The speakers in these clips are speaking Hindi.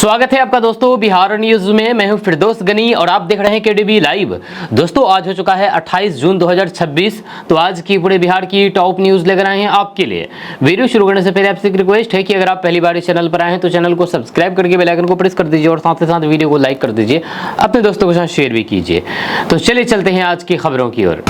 स्वागत है आपका दोस्तों बिहार न्यूज में। मैं हूं फिरदौस गनी और आप देख रहे हैं केडीबी लाइव। दोस्तों आज हो चुका है 28 जून 2026। तो आज की पूरे बिहार की टॉप न्यूज लेकर आए हैं आपके लिए। वीडियो शुरू करने से पहले आपसे एक रिक्वेस्ट है कि अगर आप पहली बार इस चैनल पर आए हैं तो चैनल को सब्सक्राइब करके बेल आइकन को प्रेस कर दीजिए और साथ ही साथ वीडियो को लाइक कर दीजिए, अपने दोस्तों के साथ शेयर भी कीजिए। तो चलिए चलते हैं आज की खबरों की ओर।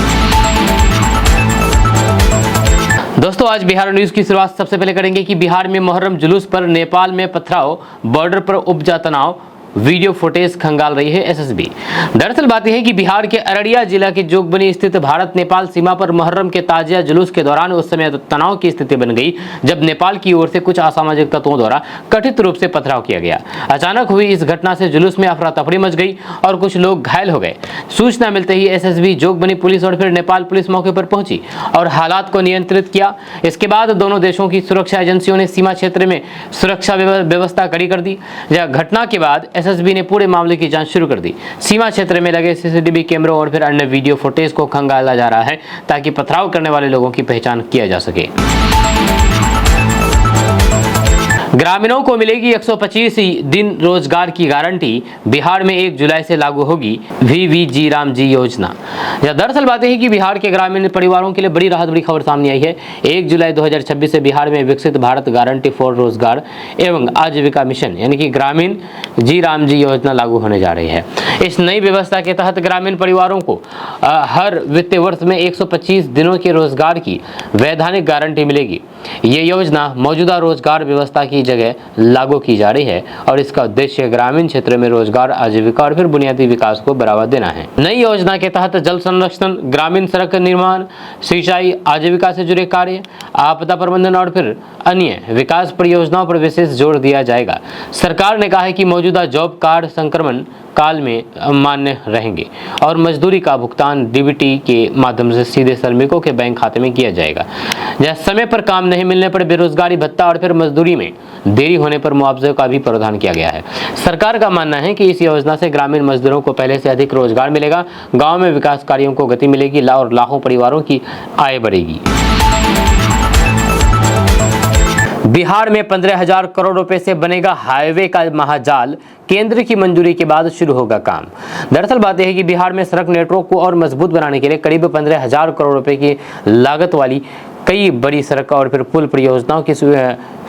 दोस्तों आज बिहार न्यूज की शुरुआत सबसे पहले करेंगे कि बिहार में मुहर्रम जुलूस पर नेपाल में पथराव, बॉर्डर पर उपजा तनाव, वीडियो फुटेज खंगाल रही है एसएसबी। दरअसल बात यह है कि बिहार के अररिया जिला के जोगबनी स्थित भारत नेपाल सीमा पर मुहर्रम के ताजिया जुलूस के दौरान उस समय तनाव की स्थिति बन गई जब नेपाल की ओर से कुछ असामाजिक तत्वों द्वारा कथित रूप से पथराव किया गया। अचानक हुई इस घटना से जुलूस में अफरा तफरी मच गई और कुछ लोग घायल हो गए। सूचना मिलते ही एसएसबी, जोगबनी पुलिस और फिर नेपाल पुलिस मौके पर पहुंची और हालात को नियंत्रित किया। इसके बाद दोनों देशों की सुरक्षा एजेंसियों ने सीमा क्षेत्र में सुरक्षा व्यवस्था कड़ी कर दी। घटना के बाद एसएसबी ने पूरे मामले की जांच शुरू कर दी। सीमा क्षेत्र में लगे सीसीटीवी कैमरों और फिर अन्य वीडियो फुटेज को खंगाला जा रहा है ताकि पथराव करने वाले लोगों की पहचान किया जा सके। ग्रामीणों को मिलेगी 125 दिन रोजगार की गारंटी। बिहार में 1 जुलाई से लागू होगी वीवीजी रामजी योजना। दरअसल बात है कि बिहार के ग्रामीण परिवारों के लिए बड़ी राहत, बड़ी खबर सामने आई है। 1 जुलाई 2026 से बिहार में विकसित भारत गारंटी फॉर रोजगार एवं आजीविका मिशन यानी कि ग्रामीण जी रामजी योजना लागू होने जा रही है। इस नई व्यवस्था के तहत ग्रामीण परिवारों को हर वित्तीय वर्ष में 125 दिनों के रोजगार की वैधानिक गारंटी मिलेगी। ये योजना मौजूदा रोजगार व्यवस्था की जगह लागू की जा रही है और इसका उद्देश्य ग्रामीण क्षेत्र में रोजगार, आजीविका और फिर बुनियादी विकास को बढ़ावा देना है। नई योजना के तहत जल संरक्षण, ग्रामीण सड़क निर्माण, सिंचाई, आजीविका से जुड़े कार्य, आपदा प्रबंधन और फिर अन्य विकास परियोजनाओं पर विशेष जोर दिया जाएगा। सरकार ने कहा है कि मौजूदा जॉब कार्ड संक्रमण काल में मान्य रहेंगे और मजदूरी का भुगतान डीबीटी के माध्यम से सीधे श्रमिकों के बैंक खाते में किया जाएगा। समय पर काम नहीं मिलने पर बेरोजगारी भत्ता और फिर मजदूरी में देरी होने पर मुआवजे का भी प्रावधान किया गया है। सरकार का मानना है कि इस योजना से ग्रामीण मजदूरों को पहले से अधिक रोजगार मिलेगा, गाँव में विकास कार्यों को गति मिलेगी और लाखों परिवारों की आय बढ़ेगी। बिहार में 15,000 करोड़ रुपए से बनेगा हाईवे का महाजाल। केंद्र की मंजूरी के बाद शुरू होगा काम। दरअसल बात यह है कि बिहार में सड़क नेटवर्क को और मजबूत बनाने के लिए करीब 15,000 करोड़ रुपए की लागत वाली कई बड़ी सड़क और फिर पुल परियोजनाओं की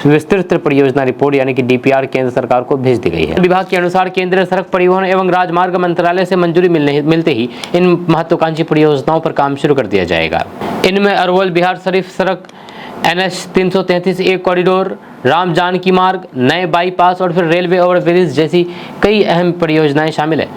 विस्तृत परियोजना रिपोर्ट यानी कि डीपीआर केंद्र सरकार को भेज दी गई है। विभाग के अनुसार केंद्रीय सड़क परिवहन एवं राजमार्ग मंत्रालय से मंजूरी मिलते ही इन महत्वाकांक्षी परियोजनाओं पर काम शुरू कर दिया जाएगा। इनमें अरवल बिहार शरीफ सड़क, NH 333 एक कॉरिडोर, राम जानकी मार्ग, नए बाईपास और फिर रेलवे ओवरब्रिज जैसी कई अहम परियोजनाएं शामिल है।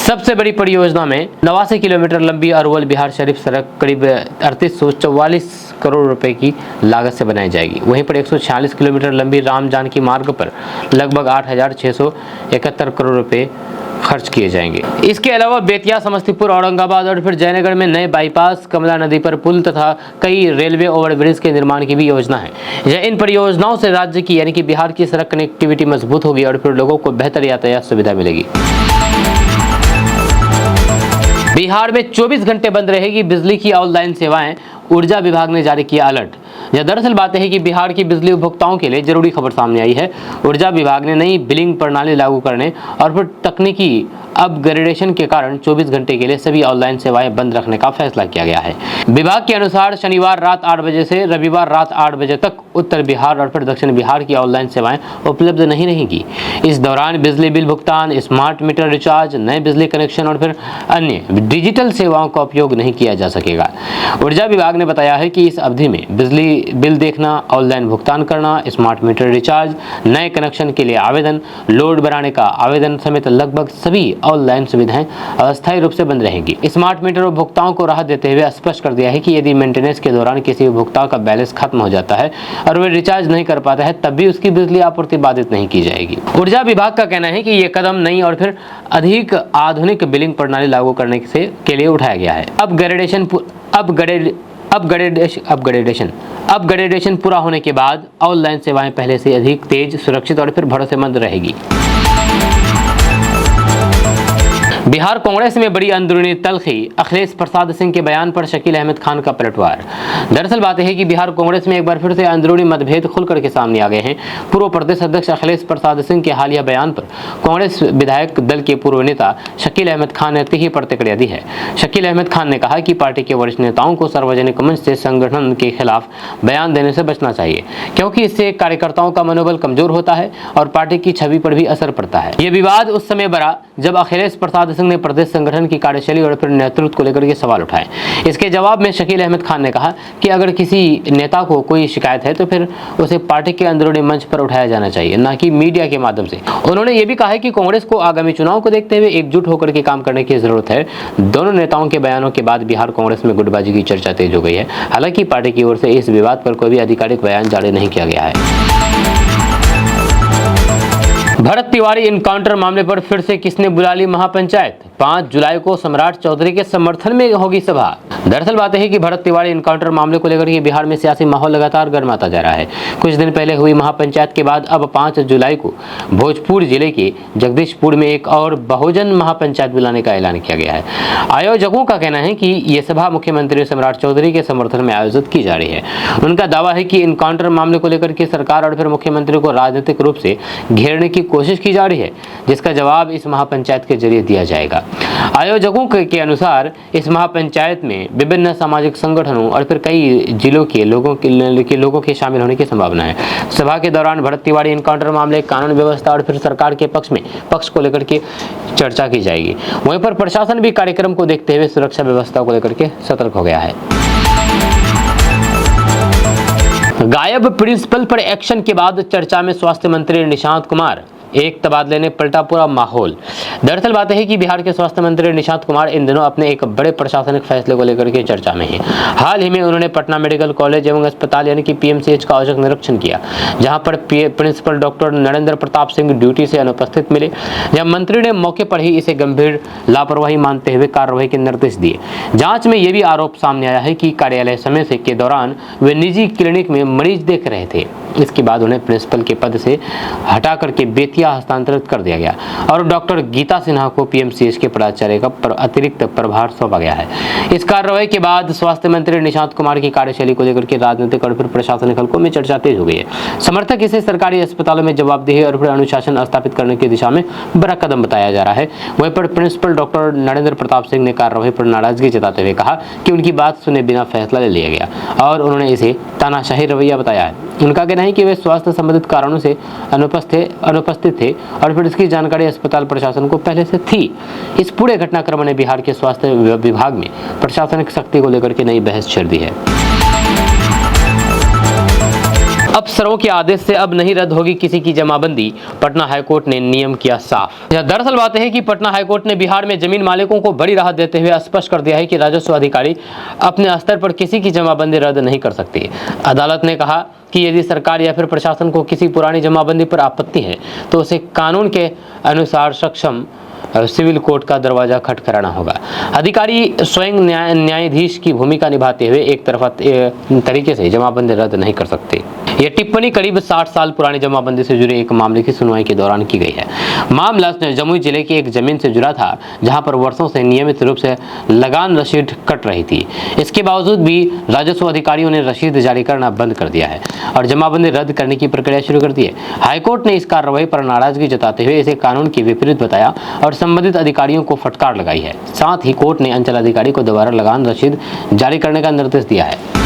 सबसे बड़ी परियोजना में 89 किलोमीटर लंबी अरवल बिहार शरीफ सड़क करीब 3844 करोड़ रुपए की लागत से बनाई जाएगी। वहीं पर 146 किलोमीटर लंबी राम जानकी मार्ग पर लगभग 8,671 करोड़ रुपए खर्च किए जाएंगे। इसके अलावा बेतिया, समस्तीपुर, औरंगाबाद और फिर जयनगर में नए बाईपास, कमला नदी पर पुल तथा कई रेलवे ओवरब्रिज के निर्माण की भी योजना है। इन परियोजनाओं से राज्य की यानी कि बिहार की सड़क कनेक्टिविटी मजबूत होगी और फिर लोगों को बेहतर यातायात सुविधा मिलेगी। बिहार में 24 घंटे बंद रहेगी बिजली की ऑनलाइन सेवाएं। ऊर्जा विभाग ने जारी किया अलर्ट। दरअसल बात है कि बिहार की बिजली उपभोक्ताओं के लिए जरूरी खबर सामने आई है। ऊर्जा विभाग ने नई बिलिंग प्रणाली लागू करने और फिर तकनीकी अपग्रेडेशन के कारण 24 घंटे के लिए सभी ऑनलाइन सेवाएं बंद रखने का फैसला किया गया है। विभाग के अनुसार शनिवार रात 8 बजे से रविवार रात 8 बजे तक उत्तर बिहार और फिर दक्षिण बिहार की ऑनलाइन सेवाएं उपलब्ध नहीं रहेंगी। इस दौरान बिजली बिल भुगतान, स्मार्ट मीटर रिचार्ज, नए बिजली कनेक्शन और फिर अन्य डिजिटल सेवाओं का उपयोग नहीं किया जा सकेगा। ऊर्जा विभाग ने बताया है कि इस अवधि में बिजली बिल देखना, ऑनलाइन भुगतान करना, स्मार्ट मीटर रिचार्ज, नए कनेक्शन के लिए आवेदन, लोड बढ़ाने का आवेदन समेत लगभग सभी ऑनलाइन सुविधाएं अस्थायी रूप से बंद रहेंगी। स्मार्ट मीटर उपभोक्ताओं को राहत देते हुए स्पष्ट कर दिया है कि यदि मेंटेनेंस के दौरान किसी उपभोक्ता का बैलेंस खत्म हो जाता है और वह रिचार्ज नहीं कर पाता है तब भी उसकी बिजली आपूर्ति बाधित नहीं की जाएगी। ऊर्जा विभाग का कहना है कि यह कदम नई और फिर अधिक आधुनिक बिलिंग प्रणाली लागू करने के लिए उठाया गया है। अपग्रेडेशन पूरा होने के बाद ऑनलाइन सेवाएं पहले से अधिक तेज, सुरक्षित और फिर भरोसेमंद रहेगी। बिहार कांग्रेस में बड़ी अंदरूनी तलखी, अखिलेश प्रसाद सिंह के बयान पर शकील अहमद खान का पलटवार। दरअसल बात है कि बिहार कांग्रेस में एक बार फिर से अंदरूनी मतभेद खुल करके सामने आ गए हैं। पूर्व प्रदेश अध्यक्ष अखिलेश प्रसाद सिंह के हालिया बयान पर कांग्रेस विधायक दल के पूर्व नेता शकील अहमद खान ने तीखी प्रतिक्रिया दी है। शकील अहमद खान ने कहा कि पार्टी के वरिष्ठ नेताओं को सार्वजनिक मंच से संगठन के खिलाफ बयान देने से बचना चाहिए, क्योंकि इससे कार्यकर्ताओं का मनोबल कमजोर होता है और पार्टी की छवि पर भी असर पड़ता है। ये विवाद उस समय बढ़ा जब अखिलेश प्रसाद सिंह ने प्रदेश संगठन की कार्यशैली और फिर नेतृत्व को लेकर के सवाल उठाए। इसके जवाब में शकील अहमद खान ने कहा कि अगर किसी नेता को कोई शिकायत है तो फिर उसे पार्टी के अंदरूनी मंच पर उठाया जाना चाहिए, न कि मीडिया के माध्यम से। उन्होंने ये भी कहा है कि कांग्रेस को आगामी चुनाव को देखते हुए एकजुट होकर के काम करने की जरूरत है। दोनों नेताओं के बयानों के बाद बिहार कांग्रेस में गुटबाजी की चर्चा तेज हो गई है। हालांकि पार्टी की ओर से इस विवाद पर कोई भी आधिकारिक बयान जारी नहीं किया गया है। भरत तिवारी इनकाउंटर मामले पर फिर से किसने बुला ली महापंचायत? 5 जुलाई को सम्राट चौधरी के समर्थन में होगी सभा। दरअसल बात है कि भरत तिवारी इनकाउंटर मामले को लेकर के बिहार में सियासी माहौल लगातार गर्माता जा रहा है। कुछ दिन पहले हुई महापंचायत के बाद अब 5 जुलाई को भोजपुर जिले के जगदीशपुर में एक और बहुजन महापंचायत बुलाने का ऐलान किया गया है। आयोजकों का कहना है कि ये सभा मुख्यमंत्री सम्राट चौधरी के समर्थन में आयोजित की जा रही है। उनका दावा है कि इनकाउंटर मामले को लेकर के सरकार और फिर मुख्यमंत्री को राजनीतिक रूप से घेरने की कोशिश की जा रही है, जिसका जवाब इस महापंचायत के जरिए दिया जाएगा। आयोजकों के अनुसार इस महापंचायत में विभिन्न सामाजिक संगठनों और फिर कई जिलों के लोगों के शामिल होने की संभावना है। सभा के दौरान भरत तिवारी इनकाउंटर मामले, कानून व्यवस्था और फिर सरकार के पक्ष को लेकर के चर्चा की जाएगी। वहीं पर प्रशासन भी कार्यक्रम को देखते हुए सुरक्षा व्यवस्था को लेकर के सतर्क हो गया है। गायब प्रिंसिपल पर एक्शन के बाद चर्चा में स्वास्थ्य मंत्री निशांत कुमार, एक तबादले ने पलटा पूरा माहौल। दरअसल बात है कि बिहार के स्वास्थ्य मंत्री निशांत कुमार इन दिनों अपने एक बड़े प्रशासनिक फैसले को लेकर के चर्चा में हैं। हाल ही में उन्होंने पटना मेडिकल कॉलेज एवं अस्पताल यानी कि पीएमसीएच का औचक निरीक्षण किया, जहां पर principal doctor Narendra Pratap Singh duty से अनुपस्थित मिले। जब मंत्री ने मौके पर ही इसे गंभीर लापरवाही मानते हुए कार्रवाई के निर्देश दिए। जांच में यह भी आरोप सामने आया है कि कार्यालय समय से के दौरान वे निजी क्लिनिक में मरीज देख रहे थे। इसके बाद उन्हें प्रिंसिपल के पद से हटा करके बेतिया हस्तांतरित कर दिया गया और डॉक्टर गीता सिन्हा को पीएमसीएच के प्राचार्य का अतिरिक्त प्रभार सौंपा गया है। इस कार्रवाई के बाद स्वास्थ्य मंत्री निशांत कुमार की कार्यशैली को लेकर के राजनीतिक और फिर प्रशासनिक हलकों में चर्चा तेज हो गई है। समर्थक इसे सरकारी अस्पतालों में जवाबदेही और फिर अनुशासन स्थापित करने की दिशा में बड़ा कदम बताया जा रहा है। वहीं पर प्रिंसिपल डॉक्टर नरेंद्र प्रताप सिंह ने कार्रवाई पर नाराजगी जताते हुए कहा कि उनकी बात सुने बिना फैसला ले लिया गया और उन्होंने इसे तानाशाही रवैया बताया है। उनका कहना है कि वे स्वास्थ्य संबंधित कारणों से अनुपस्थित थे और फिर इसकी जानकारी अस्पताल प्रशासन को पहले से थी। इस पूरे घटनाक्रम ने बिहार के स्वास्थ्य विभाग में प्रशासनिक शक्ति को लेकर के नई बहस छेड़ दी है। अफसरों के आदेश से अब नहीं रद्द होगी किसी की जमाबंदी, पटना हाईकोर्ट ने नियम किया साफ। दरअसल बात है कि पटना हाईकोर्ट ने बिहार में जमीन मालिकों को बड़ी राहत देते हुए स्पष्ट कर दिया है कि राजस्व अधिकारी अपने स्तर पर किसी की जमाबंदी रद्द नहीं कर सकते। अदालत ने कहा कि यदि सरकार या फिर प्रशासन को किसी पुरानी जमाबंदी पर आपत्ति है तो उसे कानून के अनुसार सक्षम सिविल कोर्ट का दरवाजा खटखटाना होगा। अधिकारी स्वयं न्यायाधीश की भूमिका निभाते हुए एक तरफा तरीके से जमाबंदी रद्द नहीं कर सकते। यह टिप्पणी करीब 60 साल पुरानी जमाबंदी से जुड़े एक मामले की सुनवाई के दौरान की गई है। मामला जमुई जिले की एक जमीन से जुड़ा था, जहां पर वर्षों से नियमित रूप से लगान रसीद कट रही थी। इसके बावजूद भी राजस्व अधिकारियों ने रसीद जारी करना बंद कर दिया है और जमाबंदी रद्द करने की प्रक्रिया शुरू कर दी है। हाईकोर्ट ने इस कार्रवाई पर नाराजगी जताते हुए इसे कानून के विपरीत बताया और संबंधित अधिकारियों को फटकार लगाई है। साथ ही कोर्ट ने अंचल अधिकारी को दोबारा लगान रसीद जारी करने का निर्देश दिया है।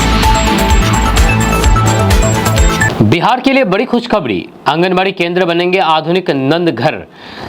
बिहार के लिए बड़ी खुशखबरी, आंगनबाड़ी केंद्र बनेंगे आधुनिक नंद घर।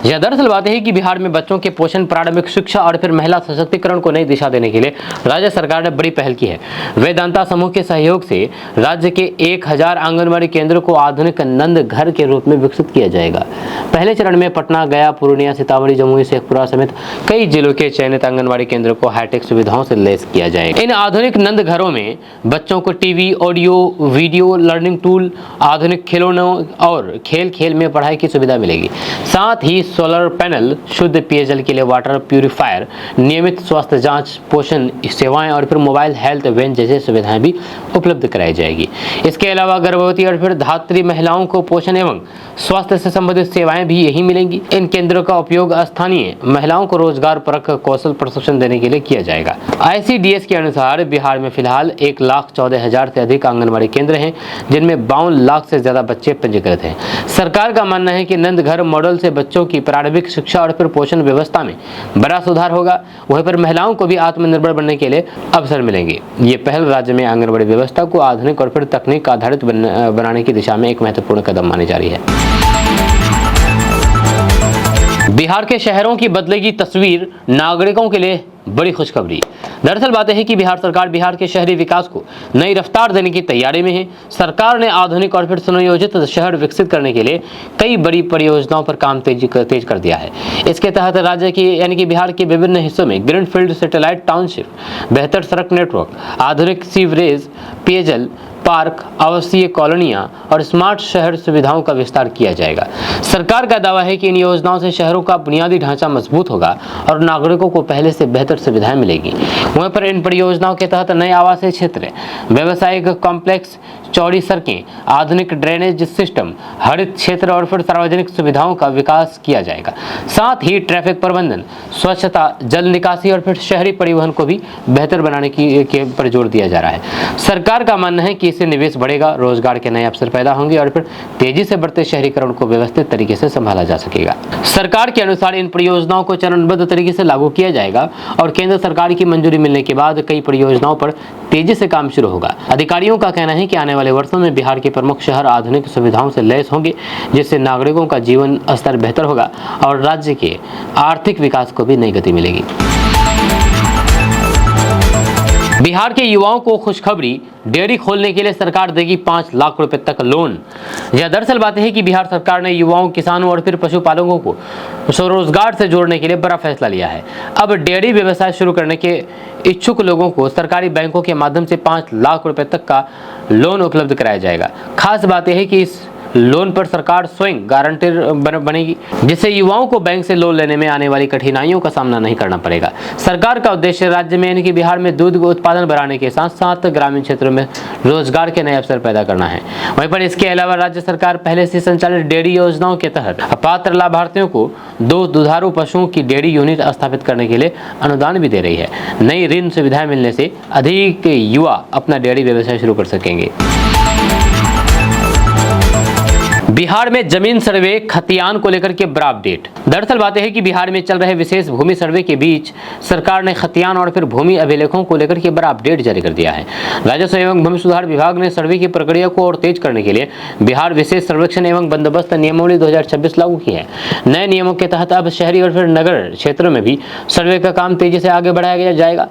यह दरअसल बात है कि बिहार में बच्चों के पोषण, प्रारंभिक शिक्षा और फिर महिला सशक्तिकरण को नई दिशा देने के लिए राज्य सरकार ने बड़ी पहल की है। वेदांता समूह के सहयोग से राज्य के 1000 आंगनबाड़ी केंद्रों को आधुनिक नंद घर के रूप में विकसित किया जाएगा। पहले चरण में पटना, गया, पूर्णिया, सीतामढ़ी, जमुई, शेखपुरा समेत कई जिलों के चयनित आंगनबाड़ी केंद्रों को हाईटेक सुविधाओं से लैस किया जाएगा। इन आधुनिक नंद घरों में बच्चों को TV, audio, video, learning tool, आधुनिक खिलौनों और खेल खेल में पढ़ाई की सुविधा मिलेगी। साथ ही सोलर पैनल, शुद्ध पेयजल के लिए वाटर प्यूरिफायर, नियमित स्वास्थ्य जांच, पोषण सेवाएं और फिर मोबाइल हेल्थ वैन जैसी सुविधाएं भी उपलब्ध कराई जाएगी। इसके अलावा गर्भवती और फिर धात्री महिलाओं को पोषण एवं स्वास्थ्य से संबंधित सेवाएं भी यही मिलेंगी। इन केंद्रों का उपयोग स्थानीय महिलाओं को रोजगार परक कौशल प्रशिक्षण देने के लिए किया जाएगा। ICDS के अनुसार बिहार में फिलहाल 1,14,000 से अधिक आंगनबाड़ी केंद्र हैं, जिनमें 52 लाख से ज्यादा बच्चे पंजीकृत हैं। सरकार का मानना है कि नंद घर मॉडल से बच्चों की प्रारंभिक शिक्षा और फिर पोषण व्यवस्था में बड़ा सुधार होगा। वहीं पर महिलाओं को भी आत्मनिर्भर बनने के लिए अवसर मिलेंगे। ये पहल राज्य में आंगनबाड़ी व्यवस्था को आधुनिक और फिर तकनीक आधारित बनाने की दिशा में एक महत्वपूर्ण कदम मानी जा रही है। बिहार के शहरों की बदलेगी तस्वीर, नागरिकों के लिए बड़ी खुशखबरी। दरअसल बात है कि बिहार सरकार बिहार के शहरी विकास को नई रफ्तार देने की तैयारी में है। सरकार ने आधुनिक और फिर सुनियोजित शहर विकसित करने के लिए कई बड़ी परियोजनाओं पर काम तेज कर दिया है। इसके तहत राज्य की यानी कि बिहार के विभिन्न हिस्सों में ग्रीनफील्ड सैटेलाइट टाउनशिप, बेहतर सड़क नेटवर्क, आधुनिक सीवरेज, पेयजल, पार्क, आवासीय कॉलोनियां और स्मार्ट शहर सुविधाओं का विस्तार किया जाएगा। सरकार का दावा है कि इन योजनाओं से शहरों का बुनियादी ढांचा मजबूत होगा और नागरिकों को पहले से बेहतर सुविधाएं मिलेगी। वहीं पर इन परियोजनाओं के तहत नए आवासीय क्षेत्र, व्यावसायिक कॉम्प्लेक्स, चौड़ी सड़कें, आधुनिक ड्रेनेज सिस्टम, हरित क्षेत्र और फिर सार्वजनिक सुविधाओं का विकास किया जाएगा। साथ ही ट्रैफिक प्रबंधन, स्वच्छता, जल निकासी और फिर शहरी परिवहन को भी बेहतर बनाने के पर जोर दिया जा रहा है। सरकार का मानना है कि इससे निवेश बढ़ेगा, रोजगार के नए अवसर पैदा होंगे और फिर तेजी से बढ़ते शहरीकरण को व्यवस्थित तरीके से संभाला जा सकेगा। सरकार के अनुसार इन परियोजनाओं को चरणबद्ध तरीके से लागू किया जाएगा और केंद्र सरकार की मंजूरी मिलने के बाद कई परियोजनाओं पर तेजी से काम शुरू होगा। अधिकारियों का कहना है कि आने वाले वर्षों में बिहार के प्रमुख शहर आधुनिक सुविधाओं से लैस होंगे, जिससे नागरिकों का जीवन स्तर बेहतर होगा और राज्य के आर्थिक विकास को भी नई गति मिलेगी। बिहार के युवाओं को खुशखबरी, डेयरी खोलने के लिए सरकार देगी 5 लाख रुपए तक लोन। यह दरअसल बात है कि बिहार सरकार ने युवाओं, किसानों और फिर पशुपालकों को स्वरोजगार से जोड़ने के लिए बड़ा फैसला लिया है। अब डेयरी व्यवसाय शुरू करने के इच्छुक लोगों को सरकारी बैंकों के माध्यम से 5 लाख रुपए तक का लोन उपलब्ध कराया जाएगा। खास बात यह है कि इस लोन पर सरकार स्वयं गारंटर बनेगी, जिससे युवाओं को बैंक से लोन लेने में आने वाली कठिनाइयों का सामना नहीं करना पड़ेगा। सरकार का उद्देश्य राज्य में यानी कि बिहार में दूध उत्पादन बढ़ाने के साथ साथ ग्रामीण क्षेत्रों में रोजगार के नए अवसर पैदा करना है। वहीं पर इसके अलावा राज्य सरकार पहले से संचालित डेयरी योजनाओं के तहत पात्र लाभार्थियों को 2 दुधारू पशुओं की डेयरी यूनिट स्थापित करने के लिए अनुदान भी दे रही है। नई ऋण सुविधाएं मिलने से अधिक युवा अपना डेयरी व्यवसाय शुरू कर सकेंगे। बिहार में जमीन सर्वे खतियान को लेकर के बड़ा अपडेट। दरअसल बात है कि बिहार में चल रहे विशेष भूमि सर्वे के बीच सरकार ने खतियान और फिर भूमि अभिलेखों को लेकर के बड़ा अपडेट जारी कर दिया है। राजस्व एवं भूमि सुधार विभाग ने सर्वे की प्रक्रिया को और तेज करने के लिए बिहार विशेष सर्वेक्षण एवं बंदोबस्त नियमावली 2026 लागू की है। नए नियमों के तहत अब शहरी और फिर नगर क्षेत्रों में भी सर्वे का काम तेजी से आगे बढ़ाया जाएगा,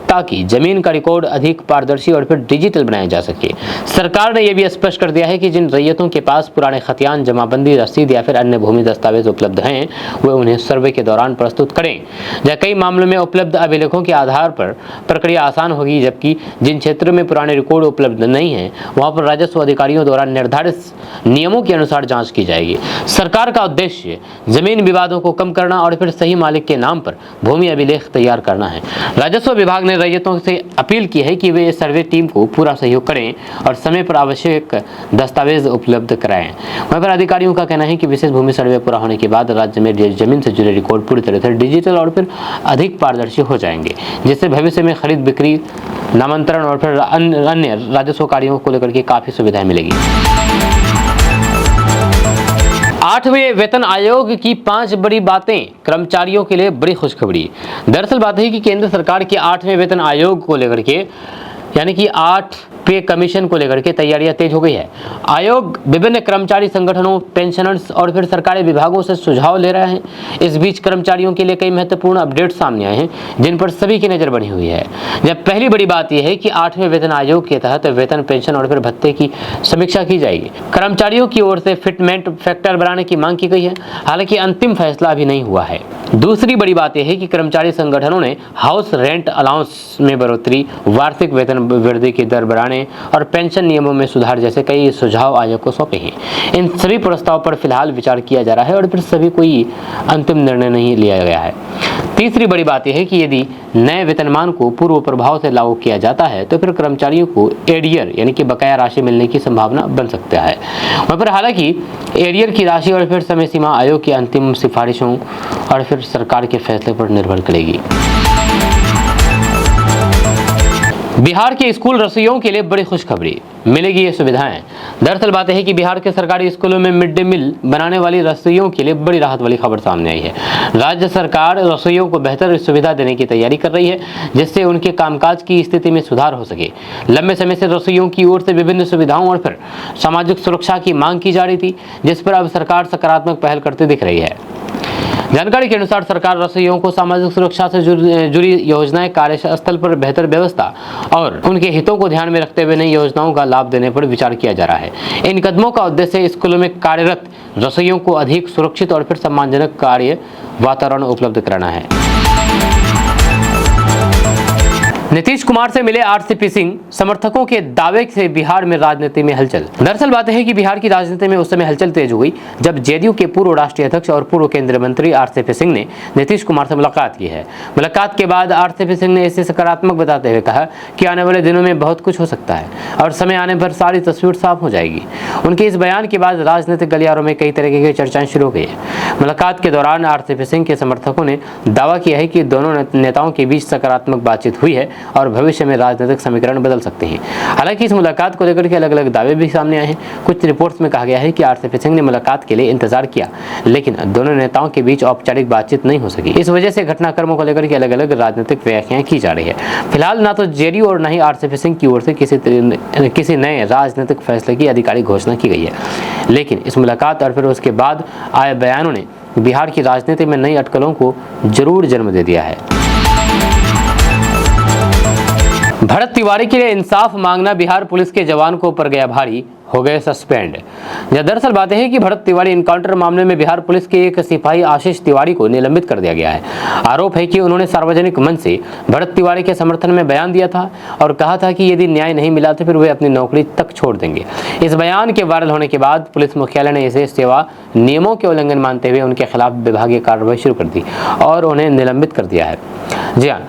ताकि जमीन का रिकॉर्ड अधिक पारदर्शी और फिर डिजिटल बनाया जा सके। सरकार ने यह भी स्पष्ट कर दिया है कि जिन रैयतों के पास पुराने खतियान, जमाबंदी रसीद या फिर अन्य भूमि दस्तावेज उपलब्ध हैं, वे उन्हें सर्वे के दौरान प्रस्तुत करें। कई मामलों में उपलब्ध अभिलेखों के आधार पर प्रक्रिया आसान होगी, जबकि जिन क्षेत्रों में पुराने रिकॉर्ड उपलब्ध नहीं है, वहां पर राजस्व अधिकारियों द्वारा निर्धारित नियमों के अनुसार जाँच की जाएगी। सरकार का उद्देश्य जमीन विवादों को कम करना और फिर सही मालिक के नाम पर भूमि अभिलेख तैयार करना है। राजस्व विभाग ने रैयतों से अपील की है कि वे सर्वे टीम को पूरा सहयोग करें और समय पर आवश्यक दस्तावेज उपलब्ध कराएं। वहीं पर अधिकारियों का कहना है कि विशेष भूमि सर्वे पूरा होने के बाद राज्य में जमीन से जुड़े रिकॉर्ड पूरी तरह से डिजिटल और फिर अधिक पारदर्शी हो जाएंगे, जिससे भविष्य में खरीद, बिक्री, नामांतरण और फिर अन्य राजस्व कार्यों को लेकर के काफी सुविधाएं मिलेगी। 8वें वेतन आयोग की 5 बड़ी बातें, कर्मचारियों के लिए बड़ी खुशखबरी। दरअसल बात है कि केंद्र सरकार के 8वें वेतन आयोग को लेकर के यानी कि 8 पे कमीशन को लेकर के तैयारियां तेज हो गई है। आयोग विभिन्न कर्मचारी संगठनों, पेंशनर्स और फिर सरकारी विभागों से सुझाव ले रहे हैं। इस बीच कर्मचारियों के लिए कई महत्वपूर्ण अपडेट सामने आए हैं, जिन पर सभी की नजर बनी हुई है। जब पहली बड़ी बात यह है कि 8वें वेतन आयोग के तहत वेतन, पेंशन और फिर भत्ते की समीक्षा की जाएगी। कर्मचारियों की ओर से फिटमेंट फैक्टर बढ़ाने की मांग की गई है, हालांकि अंतिम फैसला अभी नहीं हुआ है। दूसरी बड़ी बात यह है कि कर्मचारी संगठनों ने हाउस रेंट अलाउंस में बढ़ोतरी, वार्षिक वेतन वेतन वृद्धि की दर बढ़ाने और पेंशन नियमों में सुधार जैसे कई सुझाव आयोग को सौंपे हैं। इन सभी प्रस्ताव पर फिलहाल विचार किया जा रहा है और फिर सभी कोई अंतिम निर्णय नहीं लिया गया है। तीसरी बड़ी बात यह है कि यदि नए वेतनमान को पूर्व प्रभाव से लागू किया जाता है तो फिर कर्मचारियों को एरियर यानी कि बकाया राशि मिलने की संभावना बन सकता है। वहाँ पर हालांकि एरियर की राशि और फिर समय सीमा आयोग की अंतिम सिफारिशों और फिर सरकार के फैसले पर निर्भर करेगी। बिहार के स्कूल रसोइयों के लिए बड़ी खुशखबरी, मिलेगी ये सुविधाएं। दरअसल बात है कि बिहार के सरकारी स्कूलों में मिड डे मील बनाने वाली रसोइयों के लिए बड़ी राहत वाली खबर सामने आई है। राज्य सरकार रसोइयों को बेहतर सुविधा देने की तैयारी कर रही है जिससे उनके कामकाज की स्थिति में सुधार हो सके। लंबे समय से रसोइयों की ओर से विभिन्न सुविधाओं और फिर सामाजिक सुरक्षा की मांग की जा रही थी, जिस पर अब सरकार सकारात्मक पहल करती दिख रही है। जानकारी के अनुसार सरकार रसोइयों को सामाजिक सुरक्षा से जुड़ी योजनाएं, कार्यस्थल पर बेहतर व्यवस्था और उनके हितों को ध्यान में रखते हुए नई योजनाओं का लाभ देने पर विचार किया जा रहा है। इन कदमों का उद्देश्य स्कूलों में कार्यरत रसोइयों को अधिक सुरक्षित और फिर सम्मानजनक कार्य वातावरण उपलब्ध कराना है। नीतीश कुमार से मिले आरसीपी सिंह, समर्थकों के दावे से बिहार में राजनीति में हलचल। दरअसल बात है कि बिहार की राजनीति में उस समय हलचल तेज हो गई जब जेडीयू के पूर्व राष्ट्रीय अध्यक्ष और पूर्व केंद्रीय मंत्री आरसीपी सिंह ने नीतीश कुमार से मुलाकात की है। मुलाकात के बाद आरसीपी सिंह ने इसे सकारात्मक बताते हुए कहा कि आने वाले दिनों में बहुत कुछ हो सकता है और समय आने पर सारी तस्वीर साफ हो जाएगी। उनके इस बयान के बाद राजनीतिक गलियारों में कई तरह की चर्चाएं शुरू हो गई है। मुलाकात के दौरान आरसीपी सिंह के समर्थकों ने दावा किया है कि दोनों नेताओं के बीच सकारात्मक बातचीत हुई है और भविष्य में राजनीतिक समीकरण बदल सकते हैं। हालांकि इस मुलाकात को लेकर के अलग अलग दावे भी सामने आए हैं। कुछ रिपोर्ट्स में कहा गया है कि आरसीपी सिंह ने मुलाकात के लिए इंतजार किया लेकिन दोनों नेताओं के बीच औपचारिक बातचीत नहीं हो सकी। इस वजह से घटनाक्रमों को लेकर के अलग अलग राजनीतिक व्याख्याएं की जा रही है। फिलहाल ना तो जेडीयू और न ही आरसीपी सिंह की ओर से किसी नए राजनीतिक फैसले की आधिकारिक घोषणा की गई है, लेकिन इस मुलाकात और फिर उसके बाद आए बयानों ने बिहार की राजनीति में नई अटकलों को जरूर जन्म दे दिया है। भरत तिवारी के लिए इंसाफ मांगना बिहार पुलिस के जवान को पड़ गया भारी, हो गए सस्पेंड। दरअसल बात है कि भरत तिवारी इनकाउंटर मामले में बिहार पुलिस के एक सिपाही आशीष तिवारी को निलंबित कर दिया गया है। आरोप है कि उन्होंने सार्वजनिक मंच से भरत तिवारी के समर्थन में बयान दिया था और कहा था कि यदि न्याय नहीं मिला तो फिर वे अपनी नौकरी तक छोड़ देंगे। इस बयान के वायरल होने के बाद पुलिस मुख्यालय ने इसे सेवा नियमों के उल्लंघन मानते हुए उनके खिलाफ विभागीय कार्रवाई शुरू कर दी और उन्हें निलंबित कर दिया है। जी हाँ,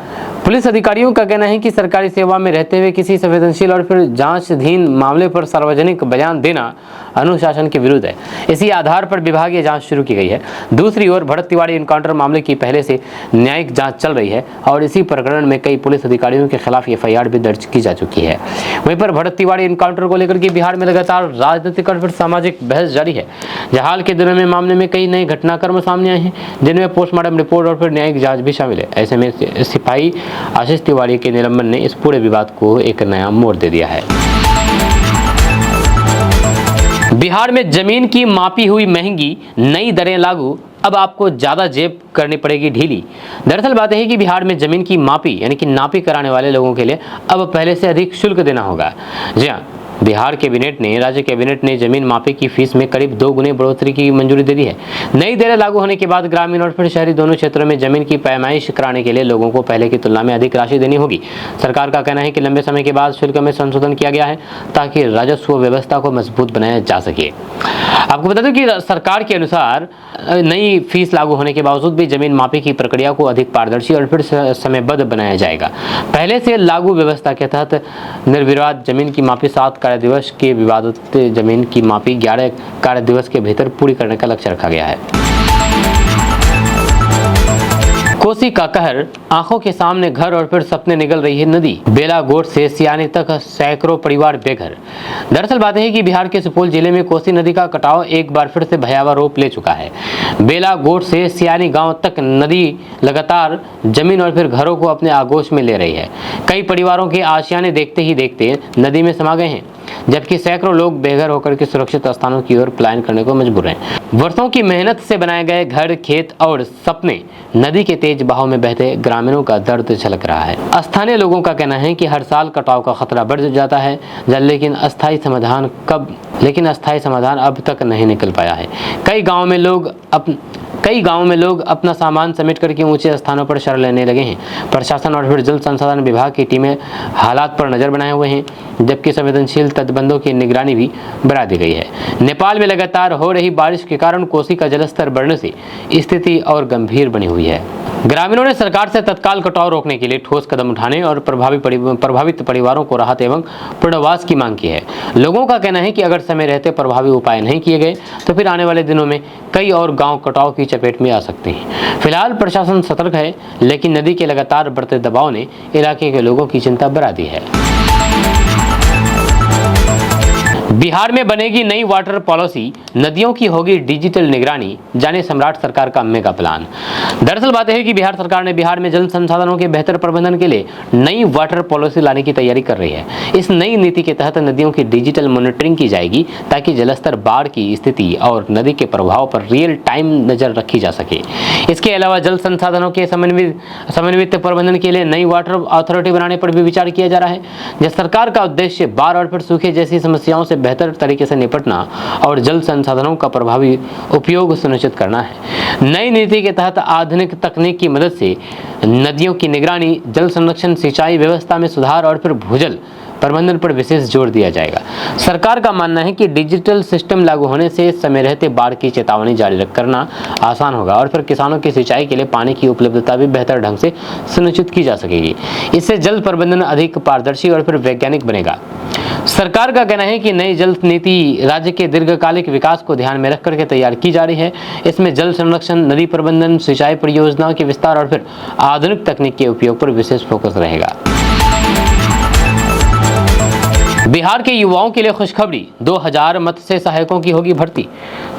पुलिस अधिकारियों का कहना है कि सरकारी सेवा में रहते हुए किसी संवेदनशील और फिर जांचाधीन मामले पर सार्वजनिक बयान देना अनुशासन के विरुद्ध है। इसी आधार पर विभागीय जांच शुरू की गई है। दूसरी ओर भरत तिवारी इनकाउंटर मामले की पहले से न्यायिक जांच चल रही है और इसी प्रकरण में कई पुलिस अधिकारियों के खिलाफ एफआईआर भी दर्ज की जा चुकी है। वहीं पर भरत तिवारी इनकाउंटर को लेकर के बिहार में लगातार राजनीतिक और फिर सामाजिक बहस जारी है। हाल के दिनों में मामले में कई नए घटनाक्रम सामने आए हैं जिनमें पोस्टमार्टम रिपोर्ट और फिर न्यायिक जांच भी शामिल है। ऐसे में सिपाही आशीष तिवारी के निलंबन ने इस पूरे विवाद को एक नया मोड़ दे दिया है। बिहार में जमीन की मापी हुई महंगी, नई दरें लागू, अब आपको ज्यादा जेब करनी पड़ेगी ढीली। दरअसल बात है कि बिहार में जमीन की मापी यानी कि नापी कराने वाले लोगों के लिए अब पहले से अधिक शुल्क देना होगा। जी हाँ, बिहार राज्य कैबिनेट ने जमीन मापी की फीस में करीब 2 गुने बढ़ोतरी की मंजूरी दे दी है। नई दरें लागू होने के बाद ग्रामीण और फिर शहरी दोनों क्षेत्रों में जमीन की पैमाइश कराने के लिए लोगों को पहले की तुलना में अधिक राशि देनी होगी। सरकार का कहना है कि लंबे समय के बाद शुल्क में संशोधन किया गया है ताकि राजस्व व्यवस्था को मजबूत बनाया जा सके। आपको बता दूं कि सरकार के अनुसार नई फीस लागू होने के बावजूद भी जमीन मापी की प्रक्रिया को अधिक पारदर्शी और फिर समयबद्ध बनाया जाएगा। पहले से लागू व्यवस्था के तहत निर्विवाद जमीन की मापी 7 कार्य दिवस के विवादित जमीन की मापी 11 कार्य दिवस के भीतर पूरी करने का लक्ष्य रखा गया है। कोसी का कहर, आंखों के सामने घर और फिर सपने निगल रही है नदी। बेलागोट से सियानी तक सैकड़ों परिवार बेघर। दरअसल बात है कि बिहार के सुपौल जिले में कोसी नदी का कटाव एक बार फिर से भयावह रूप ले चुका है। बेलागोट से सियानी गांव तक नदी लगातार जमीन और फिर घरों को अपने आगोश में ले रही है। कई परिवारों के आशियाने देखते ही देखते नदी में समा गए हैं, जबकि सैकड़ों लोग बेघर होकर के सुरक्षित स्थानों की ओर पलायन करने को मजबूर हैं। वर्षों की मेहनत से बनाए गए घर, खेत और सपने नदी के तेज बहाव में बहते ग्रामीणों का दर्द झलक रहा है। स्थानीय लोगों का कहना है कि हर साल कटाव का खतरा बढ़ जाता है, लेकिन अस्थायी समाधान अब तक नहीं निकल पाया है। कई गाँव में लोग कई गाँवों में लोग अपना सामान समेट करके ऊंचे स्थानों पर शरण लेने लगे हैं। प्रशासन और फिर जल संसाधन विभाग की टीमें हालात पर नजर बनाए हुए हैं, जबकि संवेदनशील तटबंधों की निगरानी भी बढ़ा दी गई है। नेपाल में लगातार हो रही बारिश के कारण कोसी का जलस्तर बढ़ने से स्थिति और गंभीर बनी हुई है। ग्रामीणों ने सरकार से तत्काल कटाव रोकने के लिए ठोस कदम उठाने और प्रभावित परिवारों को राहत एवं पुनर्वास की मांग की है। लोगों का कहना है कि अगर समय रहते प्रभावी उपाय नहीं किए गए तो फिर आने वाले दिनों में कई और गांव कटाव की चपेट में आ सकते हैं। फिलहाल प्रशासन सतर्क है, लेकिन नदी के लगातार बढ़ते दबाव ने इलाके के लोगों की चिंता बढ़ा दी है। बिहार में बनेगी नई वाटर पॉलिसी, नदियों की होगी डिजिटल निगरानी, जाने सम्राट सरकार का मेगा प्लान। दरअसल बात है कि बिहार सरकार ने बिहार में जल संसाधनों के बेहतर प्रबंधन के लिए नई वाटर पॉलिसी लाने की तैयारी कर रही है। इस नई नीति के तहत नदियों की डिजिटल मॉनिटरिंग की जाएगी ताकि जलस्तर, बाढ़ की स्थिति और नदी के प्रभाव पर रियल टाइम नजर रखी जा सके। इसके अलावा जल संसाधनों के समन्वित प्रबंधन के लिए नई वाटर अथॉरिटी बनाने पर भी विचार किया जा रहा है। जब सरकार का उद्देश्य बाढ़ और फिर सूखे जैसी समस्याओं से बेहतर तरीके से निपटना और जल संसाधनों का प्रभावी उपयोग सुनिश्चित करना है। नई नीति के तहत आधुनिक तकनीक की मदद से नदियों की निगरानी, जल संरक्षण, सिंचाई व्यवस्था में सुधार और फिर भूजल प्रबंधन पर विशेष जोर दिया जाएगा। सरकार का मानना है कि डिजिटल सिस्टम लागू होने से समय रहते बाढ़ की चेतावनी जारी करना आसान होगा और फिर किसानों की सिंचाई के लिए पानी की उपलब्धता भी बेहतर ढंग से सुनिश्चित की जा सकेगी। इससे जल प्रबंधन अधिक पारदर्शी और फिर वैज्ञानिक बनेगा। सरकार का कहना है कि नई जल नीति राज्य के दीर्घकालिक विकास को ध्यान में रख करके तैयार की जा रही है। इसमें जल संरक्षण, नदी प्रबंधन, सिंचाई परियोजनाओं के विस्तार और फिर आधुनिक तकनीक के उपयोग पर विशेष फोकस रहेगा। बिहार के युवाओं के लिए खुशखबरी, 2000 मत्स्य सहायकों की होगी भर्ती।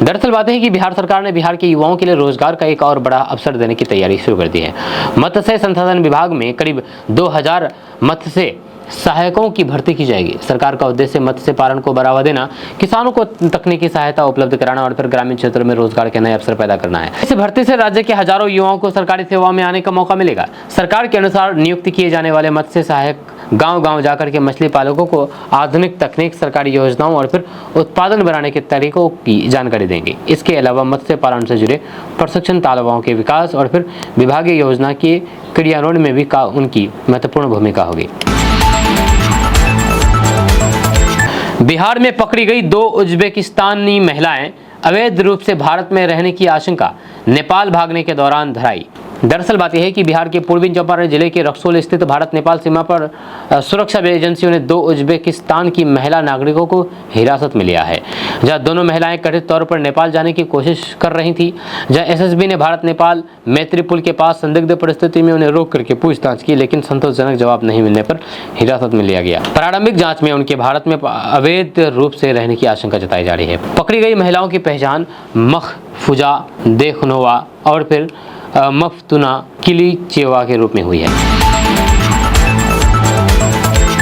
दरअसल बात है कि बिहार सरकार ने बिहार के युवाओं के लिए रोजगार का एक और बड़ा अवसर देने की तैयारी शुरू कर दी है। मत्स्य संसाधन विभाग में करीब 2000 मत्स्य सहायकों की भर्ती की जाएगी। सरकार का उद्देश्य मत्स्य पालन को बढ़ावा देना, किसानों को तकनीकी सहायता उपलब्ध कराना और फिर ग्रामीण क्षेत्रों में रोजगार के नए अवसर पैदा करना है। इस भर्ती से राज्य के हजारों युवाओं को सरकारी सेवा में आने का मौका मिलेगा। सरकार के अनुसार नियुक्त किए जाने वाले मत्स्य सहायक गांव-गांव जाकर के मछली पालकों को आधुनिक तकनीक, सरकारी योजनाओं और फिर उत्पादन बढ़ाने के तरीकों की जानकारी देंगे। इसके अलावा मत्स्य पालन से जुड़े प्रशिक्षण, तालाबों के विकास और फिर विभागीय योजना के क्रियान्वयन में भी उनकी महत्वपूर्ण भूमिका होगी। बिहार में पकड़ी गई 2 उज्बेकिस्तानी महिलाएं अवैध रूप से भारत में रहने की आशंका, नेपाल भागने के दौरान धराई। दरअसल बात यह है कि बिहार के पूर्वी चंपारण जिले के रक्सौल स्थित भारत नेपाल सीमा पर सुरक्षा एजेंसियों ने 2 उज्बेकिस्तान की महिला नागरिकों को हिरासत में लिया है, जहां दोनों महिलाएं कथित तौर पर नेपाल जाने की कोशिश कर रही थी। जहां एसएसबी ने भारत नेपाल मैत्री पुल के पास संदिग्ध परिस्थिति में उन्हें रोक करके पूछताछ की, लेकिन संतोषजनक जवाब नहीं मिलने पर हिरासत में लिया गया। प्रारंभिक जाँच में उनके भारत में अवैध रूप से रहने की आशंका जताई जा रही है। पकड़ी गई महिलाओं की पहचान मखफुजा देखनोवा और फिर मफ्तुना किलीचेवा के रूप में हुई है।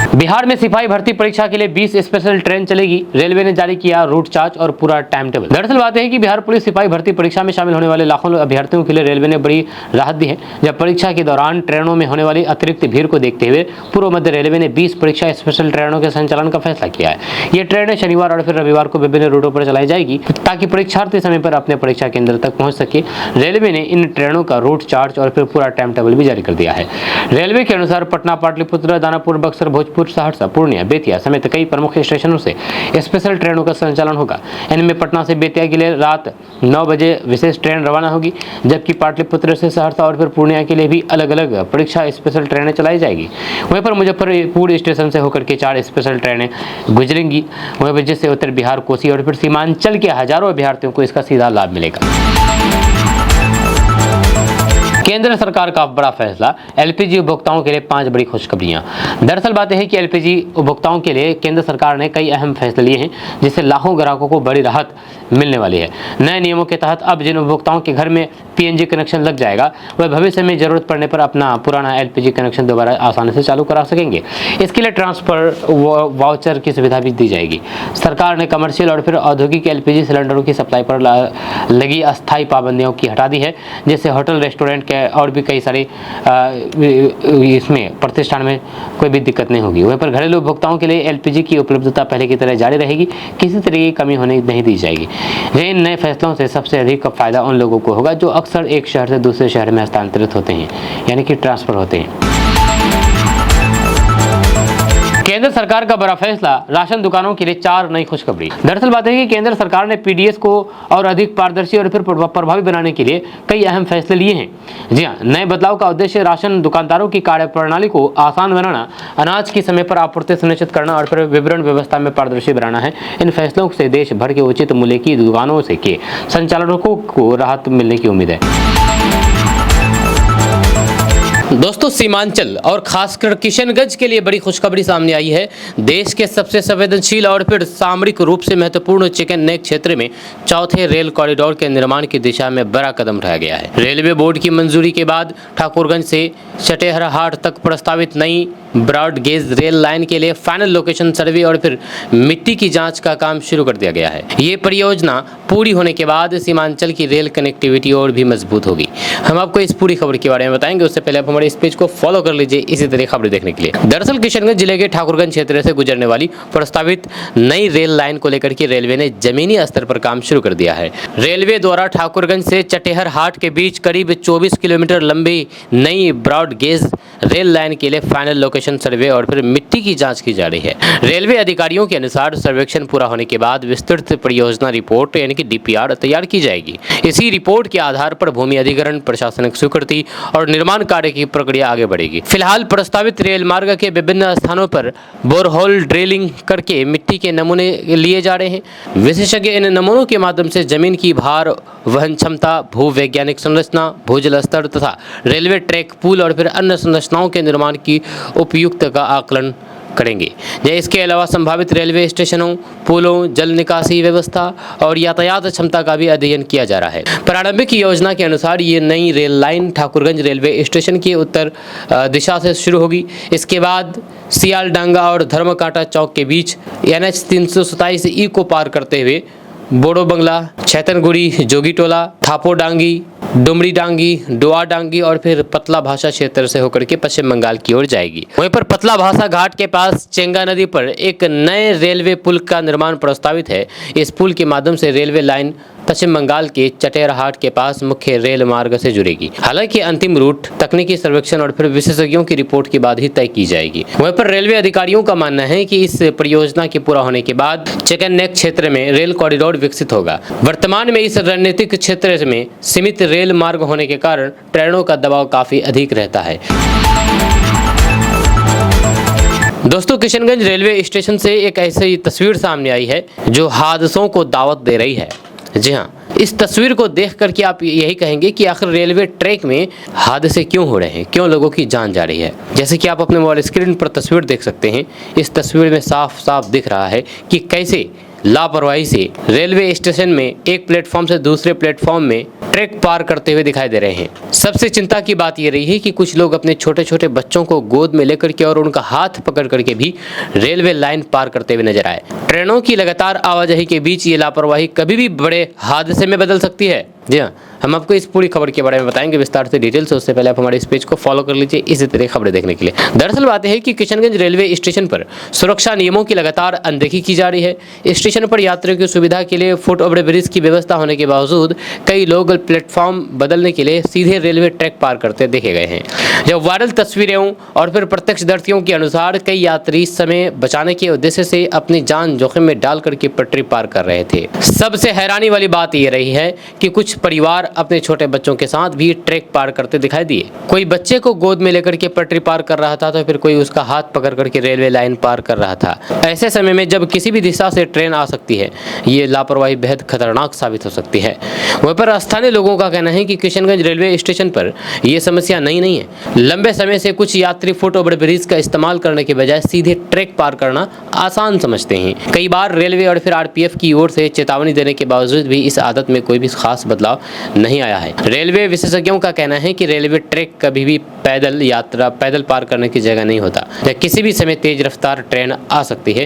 बिहार में सिपाही भर्ती परीक्षा के लिए 20 स्पेशल ट्रेन चलेगी। रेलवे ने जारी किया रूट चार्ट और पूरा टाइम टेबल। दरअसल बात है कि बिहार पुलिस सिपाही भर्ती परीक्षा में शामिल होने वाले लाखों अभ्यर्थियों के लिए रेलवे ने बड़ी राहत दी है। जब परीक्षा के दौरान ट्रेनों में होने वाली अतिरिक्त भीड़ को देखते हुए पूर्व मध्य रेलवे ने 20 परीक्षा स्पेशल ट्रेनों के संचालन का फैसला किया है। ये ट्रेनें शनिवार और फिर रविवार को विभिन्न रूटों पर चलाई जाएगी ताकि परीक्षार्थी समय पर अपने परीक्षा केंद्र तक पहुंच सके। रेलवे ने इन ट्रेनों का रूट चार्ट और फिर पूरा टाइम टेबल भी जारी कर दिया है। रेलवे के अनुसार पटना, पाटलिपुत्र, दानापुर, बक्सर, भोजपुर, सहरसा, पूर्णिया, बेतिया समेत कई प्रमुख स्टेशनों से स्पेशल ट्रेनों का संचालन होगा। इनमें पटना से बेतिया के लिए रात 9 बजे विशेष ट्रेन रवाना होगी, जबकि पाटलिपुत्र से सहरसा और फिर पूर्णिया के लिए भी अलग अलग परीक्षा स्पेशल ट्रेनें चलाई जाएगी। वहीं पर मुजफ्फरपुर स्टेशन से होकर के 4 स्पेशल ट्रेनें गुजरेंगी। वहीं पर जिससे उत्तर बिहार, कोसी और फिर सीमांचल के हजारों अभ्यर्थियों को इसका सीधा लाभ मिलेगा। केंद्र सरकार का बड़ा फैसला, एलपीजी उपभोक्ताओं के लिए 5 बड़ी खुशखबरियां। दरअसल बात है कि एलपीजी उपभोक्ताओं के लिए केंद्र सरकार ने कई अहम फैसले लिए हैं, जिससे लाखों ग्राहकों को बड़ी राहत मिलने वाली है। नए नियमों के तहत अब जिन उपभोक्ताओं के घर में पीएनजी कनेक्शन लग जाएगा, वह भविष्य में जरूरत पड़ने पर अपना पुराना एलपीजी कनेक्शन दोबारा आसानी से चालू करा सकेंगे। इसके लिए ट्रांसफर वाउचर की सुविधा भी दी जाएगी। सरकार ने कमर्शियल और फिर औद्योगिक एलपीजी सिलेंडरों की सप्लाई पर लगी अस्थायी पाबंदियों की हटा दी है, जिससे होटल, रेस्टोरेंट के और भी कई सारे इसमें प्रतिष्ठान में कोई भी दिक्कत नहीं होगी। वहीं पर घरेलू उपभोक्ताओं के लिए एलपीजी की उपलब्धता पहले की तरह जारी रहेगी, किसी तरह की कमी होने नहीं दी जाएगी। इन नए फैसलों से सबसे अधिक फायदा उन लोगों को होगा जो अक्सर एक शहर से दूसरे शहर में हस्तांतरित होते हैं, यानी कि ट्रांसफर होते हैं। केंद्र सरकार का बड़ा फैसला, राशन दुकानों के लिए 4 नई खुशखबरी। दरअसल बात है कि केंद्र सरकार ने पीडीएस को और अधिक पारदर्शी और फिर प्रभावी बनाने के लिए कई अहम फैसले लिए हैं। जी हां, नए बदलाव का उद्देश्य राशन दुकानदारों की कार्यप्रणाली को आसान बनाना, अनाज की समय पर आपूर्ति सुनिश्चित करना और फिर वितरण व्यवस्था में पारदर्शी बनाना है। इन फैसलों से देश भर के उचित मूल्य की दुकानों से के संचालकों को राहत मिलने की उम्मीद है। दोस्तों, सीमांचल और खासकर किशनगंज के लिए बड़ी खुशखबरी सामने आई है। देश के सबसे संवेदनशील और फिर सामरिक रूप से महत्वपूर्ण चिकन नेक क्षेत्र में चौथे रेल कॉरिडोर के निर्माण की दिशा में बड़ा कदम उठाया गया है। रेलवे बोर्ड की मंजूरी के बाद ठाकुरगंज से चटेहरहाट तक प्रस्तावित नई ब्रॉड गेज रेल लाइन के लिए फाइनल लोकेशन सर्वे और फिर मिट्टी की जांच का काम शुरू कर दिया गया है। ये परियोजना पूरी होने के बाद सीमांचल की रेल कनेक्टिविटी और भी मजबूत होगी। हम आपको इस पूरी खबर के बारे में बताएंगे, उससे पहले आप हमारे इस पेज को फॉलो कर लीजिए इसी तरह खबरें देखने के लिए। दरअसल किशनगंज जिले के ठाकुरगंज क्षेत्र से गुजरने वाली प्रस्तावित नई रेल लाइन को लेकर के रेलवे ने जमीनी स्तर पर काम शुरू कर दिया है। रेलवे द्वारा ठाकुरगंज से चटेहरहाट के बीच करीब 24 किलोमीटर लंबी नई ब्रॉड गेज रेल लाइन के लिए फाइनल लोकेशन सर्वे और फिर मिट्टी की जांच की जा रही है। रेलवे अधिकारियों के अनुसार सर्वेक्षण पूरा होने के बाद विस्तृत परियोजना रिपोर्ट यानी कि डीपीआर तैयार की जाएगी। इसी रिपोर्ट के आधार पर भूमि अधिग्रहण, प्रशासनिक स्वीकृति और निर्माण कार्य की प्रक्रिया आगे बढ़ेगी। फिलहाल प्रस्तावित रेल मार्ग के विभिन्न स्थानों पर बोरहोल ड्रिलिंग करके मिट्टी के नमूने लिए जा रहे हैं। विशेषज्ञ इन नमूनों के माध्यम से जमीन की भार वहन क्षमता, भूवैज्ञानिक संरचना, भूजल स्तर तथा रेलवे ट्रैक, पुल और फिर अन्य संरचनाओं के निर्माण की उपयुक्त का आकलन करेंगे। इसके अलावा संभावित रेलवे स्टेशनों, पुलों, जल निकासी व्यवस्था और यातायात क्षमता का भी अध्ययन किया जा रहा है। प्रारंभिक योजना के अनुसार ये नई rail line Thakurganj railway station की उत्तर दिशा से शुरू होगी। इसके बाद सियालडांगा और धर्मकांटा चौक के बीच NH 327 ई को पार करते हुए बोडो बंगला, छैतनगुड़ी, जोगीटोला, थापो डांगी, डुमरी डांगी, डोआ डांगी और फिर पतला भाषा क्षेत्र से होकर के पश्चिम बंगाल की ओर जाएगी। वहीं पर पतला भाषा घाट के पास चेंगा नदी पर एक नए रेलवे पुल का निर्माण प्रस्तावित है। इस पुल के माध्यम से रेलवे लाइन पश्चिम बंगाल के चटेहरहाट के पास मुख्य रेल मार्ग से जुड़ेगी। हालांकि अंतिम रूट तकनीकी सर्वेक्षण और फिर विशेषज्ञों की रिपोर्ट के बाद ही तय की जाएगी। वहीं पर रेलवे अधिकारियों का मानना है कि इस परियोजना के पूरा होने के बाद चिकन नेक क्षेत्र में रेल कॉरिडोर विकसित होगा। वर्तमान में इस रणनीतिक क्षेत्र में सीमित रेल मार्ग होने के कारण ट्रेनों का दबाव काफी अधिक रहता है। दोस्तों, किशनगंज रेलवे स्टेशन से एक ऐसी तस्वीर सामने आई है जो हादसों को दावत दे रही है। जी हाँ, इस तस्वीर को देख करके आप यही कहेंगे कि आखिर रेलवे ट्रैक में हादसे क्यों हो रहे हैं, क्यों लोगों की जान जा रही है। जैसे कि आप अपने मोबाइल स्क्रीन पर तस्वीर देख सकते हैं। इस तस्वीर में साफ साफ दिख रहा है कि कैसे लापरवाही से रेलवे स्टेशन में एक प्लेटफॉर्म से दूसरे प्लेटफॉर्म में ट्रैक पार करते हुए दिखाई दे रहे हैं। सबसे चिंता की बात यह रही है कि कुछ लोग अपने छोटे छोटे बच्चों को गोद में लेकर के और उनका हाथ पकड़ करके भी रेलवे लाइन पार करते हुए नजर आए। ट्रेनों की लगातार आवाजाही के बीच ये लापरवाही कभी भी बड़े हादसे में बदल सकती है। जी हाँ, हम आपको इस पूरी खबर के बारे में बताएंगे विस्तार से, डिटेल से। उससे पहले आप हमारे इस पेज को फॉलो कर लीजिए इसी तरह खबरें देखने के लिए। दरअसल बात है कि किशनगंज रेलवे स्टेशन पर सुरक्षा नियमों की लगातार अनदेखी की जा रही है। स्टेशन पर यात्रियों की सुविधा के लिए फुट ओवर ब्रिज की व्यवस्था होने के बावजूद कई लोग प्लेटफॉर्म बदलने के लिए सीधे रेलवे ट्रैक पार करते देखे गए हैं। जब वायरल तस्वीरें और फिर प्रत्यक्षदर्शियों के अनुसार कई यात्री समय बचाने के उद्देश्य से अपनी जान जोखिम में डाल करके पटरी पार कर रहे थे। सबसे हैरानी वाली बात यह रही है कि कुछ परिवार अपने छोटे बच्चों के साथ भी ट्रैक पार करते दिखाई दिए। कोई बच्चे को गोद में लेकर के पटरी पार कर रहा था तो फिर कोई उसका हाथ पकड़ करके रेलवे लाइन पार कर रहा था। ऐसे समय में जब किसी भी दिशा से ट्रेन आ सकती है, ये लापरवाही बेहद खतरनाक साबित हो सकती है। वहीं पर स्थानीय लोगों का कहना है कि किशनगंज रेलवे स्टेशन पर यह समस्या नहीं है। लंबे समय से कुछ यात्री फुट ओवर ब्रिज का इस्तेमाल करने के बजाय सीधे ट्रैक पार करना आसान समझते हैं। कई बार रेलवे और फिर RPF की ओर से चेतावनी देने के बावजूद भी इस आदत में कोई भी खास बदलाव नहीं आया है। रेलवे विशेषज्ञों का कहना है कि रेलवे ट्रैक कभी भी पैदल पार करने की जगह नहीं होता, या किसी भी समय तेज रफ्तार ट्रेन आ सकती है।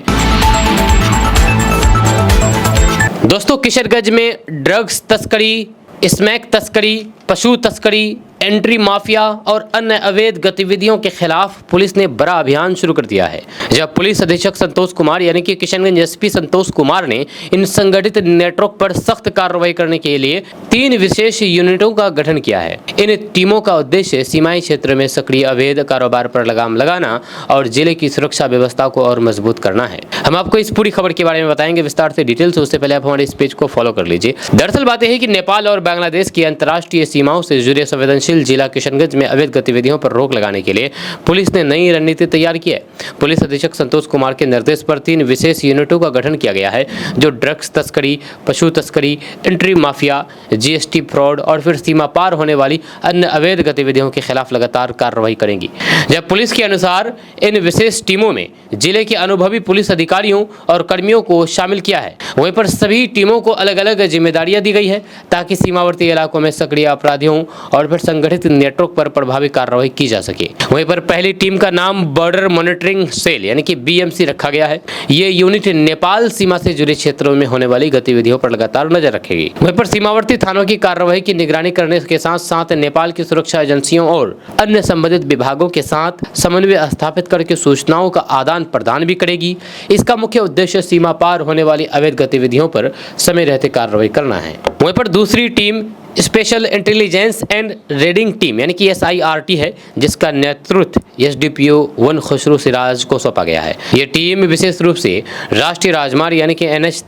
दोस्तों, किशनगंज में ड्रग्स तस्करी, स्मैक तस्करी, पशु तस्करी एंट्री माफिया और अन्य अवैध गतिविधियों के खिलाफ पुलिस ने बड़ा अभियान शुरू कर दिया है। जब पुलिस अधीक्षक संतोष कुमार यानी कि किशनगंज एसपी संतोष कुमार ने इन संगठित नेटवर्क पर सख्त कार्रवाई करने के लिए 3 विशेष यूनिटों का गठन किया है। इन टीमों का उद्देश्य सीमाई क्षेत्र में सक्रिय अवैध कारोबार पर लगाम लगाना और जिले की सुरक्षा व्यवस्था को और मजबूत करना है। हम आपको इस पूरी खबर के बारे में बताएंगे विस्तार से डिटेल से, उससे पहले आप हमारे इस पेज को फॉलो कर लीजिए। दरअसल बात है कि नेपाल और बांग्लादेश की अंतर्राष्ट्रीय सीमाओं से जुड़े संवेदनशील जिला किशनगंज में अवैध गतिविधियों पर रोक लगाने के लिए पुलिस ने नई रणनीति तैयार की है। पुलिस अधीक्षक संतोष कुमार के निर्देश पर 3 विशेष यूनिटों का गठन किया गया है जो ड्रग्स तस्करी, पशु तस्करी, एंट्री माफिया, जीएसटी फ्रॉड और फिर सीमा पार होने वाली अन्य अवैध गतिविधियों के खिलाफ लगातार कार्रवाई करेंगी। जब पुलिस के अनुसार इन विशेष टीमों में जिले के अनुभवी पुलिस अधिकारियों और कर्मियों को शामिल किया है। वहीं पर सभी टीमों को अलग अलग जिम्मेदारियां दी गई है ताकि सीमावर्ती इलाकों में सक्रिय अपराधियों और फिर संगठित नेटवर्क पर प्रभावी कार्रवाई की जा सके। वहीं पर पहली टीम का नाम बॉर्डर मॉनिटरिंग सेल यानी कि बीएमसी रखा गया है। ये यूनिट नेपाल सीमा से जुड़े क्षेत्रों में होने वाली गतिविधियों पर लगातार नजर रखेगी। वहीं पर सीमावर्ती थानों की कार्रवाई की निगरानी करने के साथ साथ नेपाल की सुरक्षा एजेंसियों और अन्य संबंधित विभागों के साथ समन्वय स्थापित करके सूचनाओं का आदान प्रदान भी करेगी। इसका मुख्य उद्देश्य सीमा पार होने वाली अवैध गतिविधियों पर समय रहते कार्रवाई करना है। वहीं पर दूसरी team special intelligence and raiding team यानी कि SIRT है, जिसका नेतृत्व SDPO 1 खुसरू सिराज को सौंपा गया है। ये टीम विशेष रूप से राष्ट्रीय राजमार्ग यानी कि NH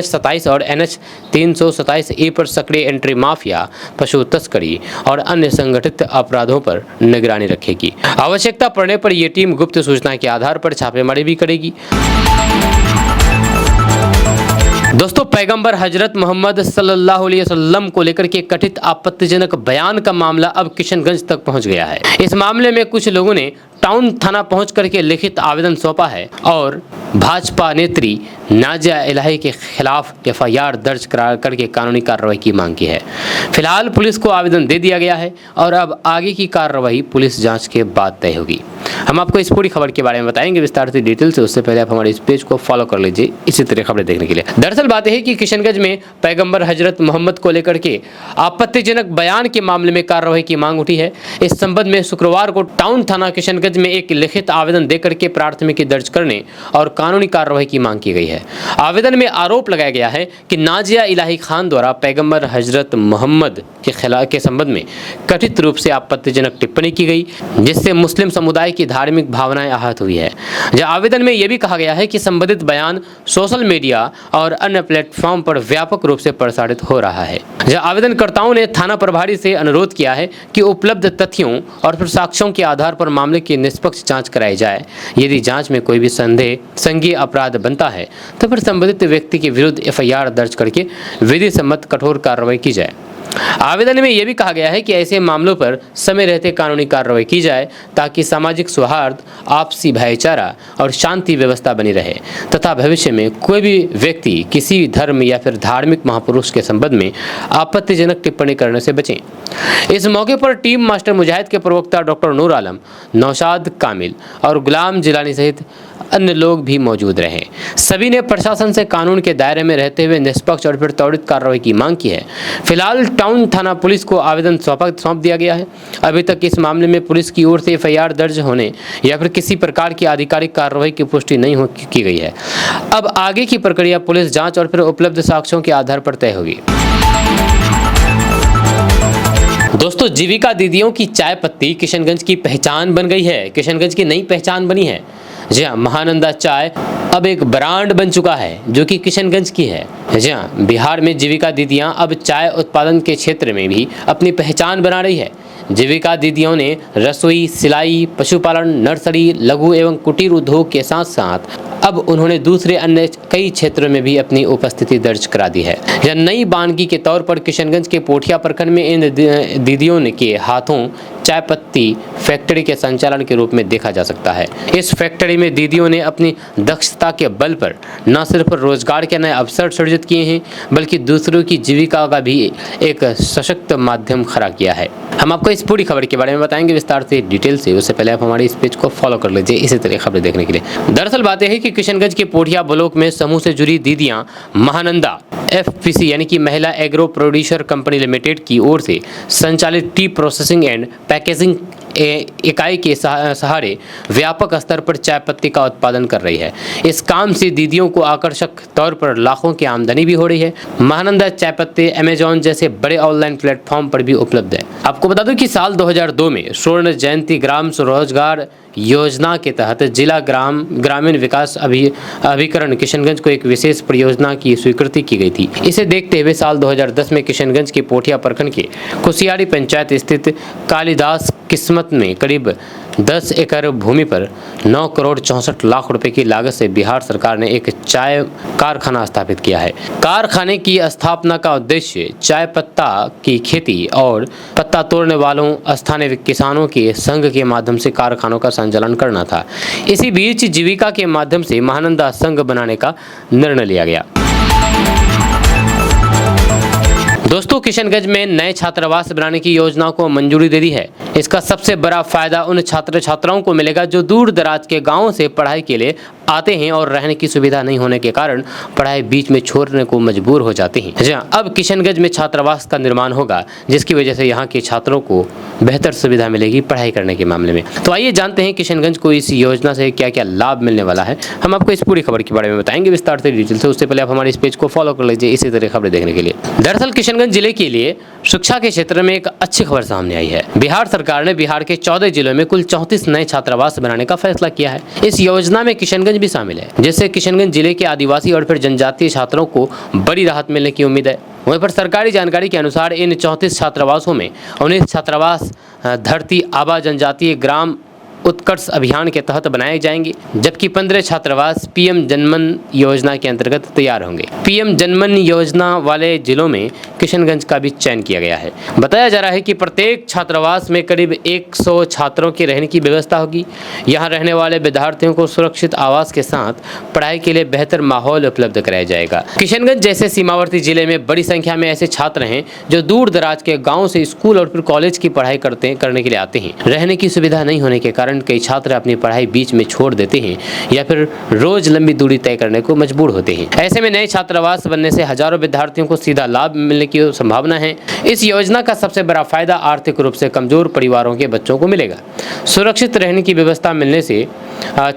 27 और NH 327A पर सक्रिय एंट्री माफिया, पशु तस्करी और अन्य संगठित अपराधों पर निगरानी रखेगी। आवश्यकता पड़ने पर यह टीम गुप्त सूचना के आधार पर छापेमारी भी करेगी। दोस्तों, पैगंबर हजरत मोहम्मद सल्लल्लाहु अलैहि वसल्लम को लेकर के कथित आपत्तिजनक बयान का मामला अब किशनगंज तक पहुंच गया है। इस मामले में कुछ लोगों ने टाउन थाना पहुंच करके लिखित आवेदन सौंपा है और भाजपा नेत्री नाजिया इलाही के खिलाफ FIR दर्ज करके कानूनी कार्रवाई की मांग की है। फिलहाल पुलिस को आवेदन दे दिया गया है और अब आगे की कार्रवाई पुलिस जांच के बाद तय होगी। हम आपको इस पूरी खबर के बारे में बताएंगे विस्तार से डिटेल से, उससे पहले आप हमारे इस पेज को फॉलो कर लीजिए इसी तरह खबरें देखने के लिए। दरअसल बात है कि किशनगंज में पैगंबर हजरत मोहम्मद को लेकर के आपत्तिजनक बयान के मामले में कार्रवाई की मांग उठी है। इस संबंध में शुक्रवार को टाउन थाना किशनगंज में एक लिखित आवेदन देकर के प्राथमिकी दर्ज करने और कानूनी कार्रवाई की मांग की गई है। आवेदन में आरोप लगाया गया है कि नाजिया इलाही खान द्वारा पैगंबर हजरत मोहम्मद के खिलाफ के संबंध में कथित रूप से आपत्तिजनक टिप्पणी की गई, जिससे मुस्लिम समुदाय की धार्मिक भावनाएं आहत हुई है। जब आवेदन में यह भी कहा गया है कि संबंधित बयान सोशल मीडिया और अन्य प्लेटफॉर्म पर व्यापक रूप से प्रसारित हो रहा है। जब आवेदनकर्ताओं ने थाना प्रभारी से अनुरोध किया है कि उपलब्ध तथ्यों और फिर साक्ष्यों के आधार पर मामले की निष्पक्ष जांच कराई जाए। यदि जांच में कोई भी संज्ञेय अपराध बनता है तो फिर संबंधित व्यक्ति के विरुद्ध FIR दर्ज करके विधि सम्मत कठोर कार्रवाई की जाए। आवेदन में यह भी कहा गया है कि ऐसे मामलों पर समय रहते कानूनी कार्रवाई की जाए ताकि सामाजिक सौहार्द, आपसी भाईचारा और शांति व्यवस्था बनी रहे तथा भविष्य में कोई भी व्यक्ति किसी धर्म या फिर धार्मिक महापुरुष के संबंध में आपत्तिजनक टिप्पणी करने से बचें। इस मौके पर टीम मास्टर मुजाहिद के प्रवक्ता डॉक्टर नूर आलम, नौशाद कामिल और गुलाम जिलानी सहित अन्य लोग भी मौजूद रहे। सभी ने प्रशासन से कानून के दायरे में रहते हुए निष्पक्ष और फिर त्वरित कार्रवाई की मांग की है। फिलहाल टाउन थाना पुलिस को आवेदन सौंप दिया गया है। अभी तक इस मामले में पुलिस की ओर से FIR दर्ज होने या फिर किसी प्रकार की आधिकारिक कार्रवाई की पुष्टि नहीं की गई है। अब आगे की प्रक्रिया पुलिस जांच और फिर उपलब्ध साक्ष्यों के आधार पर तय होगी। दोस्तों, जीविका दीदियों की चाय पत्ती किशनगंज की पहचान बन गई है। किशनगंज की नई पहचान बनी है। जी हाँ, महानंदा चाय अब एक ब्रांड बन चुका है जो कि किशनगंज की है। जी हाँ, बिहार में जीविका दीदियाँ अब चाय उत्पादन के क्षेत्र में भी अपनी पहचान बना रही है। जीविका दीदियों ने रसोई, सिलाई, पशुपालन, नर्सरी, लघु एवं कुटीर उद्योग के साथ साथ अब उन्होंने दूसरे अन्य कई क्षेत्रों में भी अपनी उपस्थिति दर्ज करा दी है। यह नई बानगी के तौर पर किशनगंज के पोठिया प्रखंड में इन दीदियों के हाथों चाय पत्ती फैक्ट्री के संचालन के रूप में देखा जा सकता है। इस फैक्ट्री में दीदियों ने अपनी दक्षता के बल पर न सिर्फ रोजगार के नए अवसर सृजित किए हैं, बल्कि दूसरों की जीविका का भी एक सशक्त माध्यम खड़ा किया है। हम आपको इस पूरी खबर के बारे में बताएंगे विस्तार से, डिटेल से। उससे पहले आप हमारे इस पेज को फॉलो कर लीजिए इसी तरह खबरें देखने के लिए। दरअसल बात यह है कि किशनगंज के पोठिया ब्लॉक में समूह से जुड़ी दीदियां महानंदा एफपीसी यानी कि महिला एग्रो प्रोड्यूसर कंपनी लिमिटेड की ओर से संचालित टी प्रोसेसिंग एंड पैकेजिंग इकाई के सहारे व्यापक स्तर पर चाय पत्ती का उत्पादन कर रही है। इस काम से दीदियों को आकर्षक तौर पर लाखों की आमदनी भी हो रही है। महानंदा चाय पत्ती अमेजॉन जैसे बड़े ऑनलाइन प्लेटफॉर्म पर भी उपलब्ध है। आपको बता दूं कि साल 2002 में स्वर्ण जयंती ग्राम स्वरोजगार योजना के तहत जिला ग्रामीण विकास अभिकरण किशनगंज को एक विशेष परियोजना की स्वीकृति की गई थी। इसे देखते हुए साल 2010 में किशनगंज के पोठिया प्रखंड के कुसियारी पंचायत स्थित कालिदास किस्मत में करीब 10 एकड़ भूमि पर 9 करोड़ 64 लाख रुपए की लागत से बिहार सरकार ने एक चाय कारखाना स्थापित किया है। कारखाने की स्थापना का उद्देश्य चाय पत्ता की खेती और पत्ता तोड़ने वालों स्थानीय किसानों के संघ के माध्यम से कारखानों का संचालन करना था। इसी बीच जीविका के माध्यम से महानंदा संघ बनाने का निर्णय लिया गया। दोस्तों, किशनगंज में नए छात्रावास बनाने की योजना को मंजूरी दे दी है। इसका सबसे बड़ा फायदा उन छात्र छात्राओं को मिलेगा जो दूर दराज के गांवों से पढ़ाई के लिए आते हैं और रहने की सुविधा नहीं होने के कारण पढ़ाई बीच में छोड़ने को मजबूर हो जाते हैं। जी हाँ, अब किशनगंज में छात्रावास का निर्माण होगा, जिसकी वजह से यहाँ के छात्रों को बेहतर सुविधा मिलेगी पढ़ाई करने के मामले में। तो आइए जानते हैं किशनगंज को इस योजना से क्या क्या लाभ मिलने वाला है। हम आपको इस पूरी खबर के बारे में बताएंगे विस्तार से, डिटेल से। उससे पहले आप हमारे इस पेज को फॉलो कर लीजिए इसी तरह खबरें देखने के लिए। दरअसल किशनगंज जिले के लिए शिक्षा के क्षेत्र में एक अच्छी खबर सामने आई है। बिहार सरकार ने बिहार के 14 जिलों में कुल 34 नए छात्रावास बनाने का फैसला किया है। इस योजना में किशनगंज भी शामिल है, जिससे किशनगंज जिले के आदिवासी और फिर जनजातीय छात्रों को बड़ी राहत मिलने की उम्मीद है। वहीं पर सरकारी जानकारी के अनुसार इन 34 छात्रावासों में 19 छात्रावास धरती आबा जनजातीय ग्राम उत्कर्ष अभियान के तहत बनाए जाएंगे, जबकि 15 छात्रावास पीएम जनमन योजना के अंतर्गत तैयार होंगे। पीएम जनमन योजना वाले जिलों में किशनगंज का भी चयन किया गया है। बताया जा रहा है कि प्रत्येक छात्रावास में करीब 100 छात्रों की रहने की व्यवस्था होगी। यहाँ रहने वाले विद्यार्थियों को सुरक्षित आवास के साथ पढ़ाई के लिए बेहतर माहौल उपलब्ध कराया जाएगा। किशनगंज जैसे सीमावर्ती जिले में बड़ी संख्या में ऐसे छात्र हैं जो दूर दराज के गाँव से स्कूल और फिर कॉलेज की पढ़ाई करने के लिए आते हैं। रहने की सुविधा नहीं होने के कारण कई छात्र अपनी पढ़ाई बीच में छोड़ देते हैं या फिर रोज लंबी दूरी तय करने को मजबूर होते हैं। ऐसे में नए छात्रावास बनने से हजारों विद्यार्थियों को सीधा लाभ मिलने की संभावना है। इस योजना का सबसे बड़ा फायदा आर्थिक रूप से कमजोर परिवारों के बच्चों को मिलेगा। सुरक्षित रहने की व्यवस्था मिलने से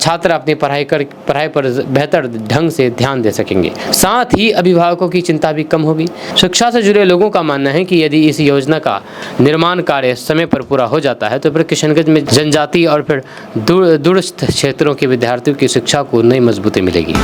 छात्र अपनी पढ़ाई पर बेहतर ढंग से ध्यान दे सकेंगे। साथ ही अभिभावकों की चिंता भी कम होगी। शिक्षा से जुड़े लोगों का मानना है कि यदि इस योजना का निर्माण कार्य समय पर पूरा हो जाता है तो फिर किशनगंज में जनजातीय और फिर दूरस्थ क्षेत्रों के विद्यार्थियों की शिक्षा को नई मजबूती मिलेगी।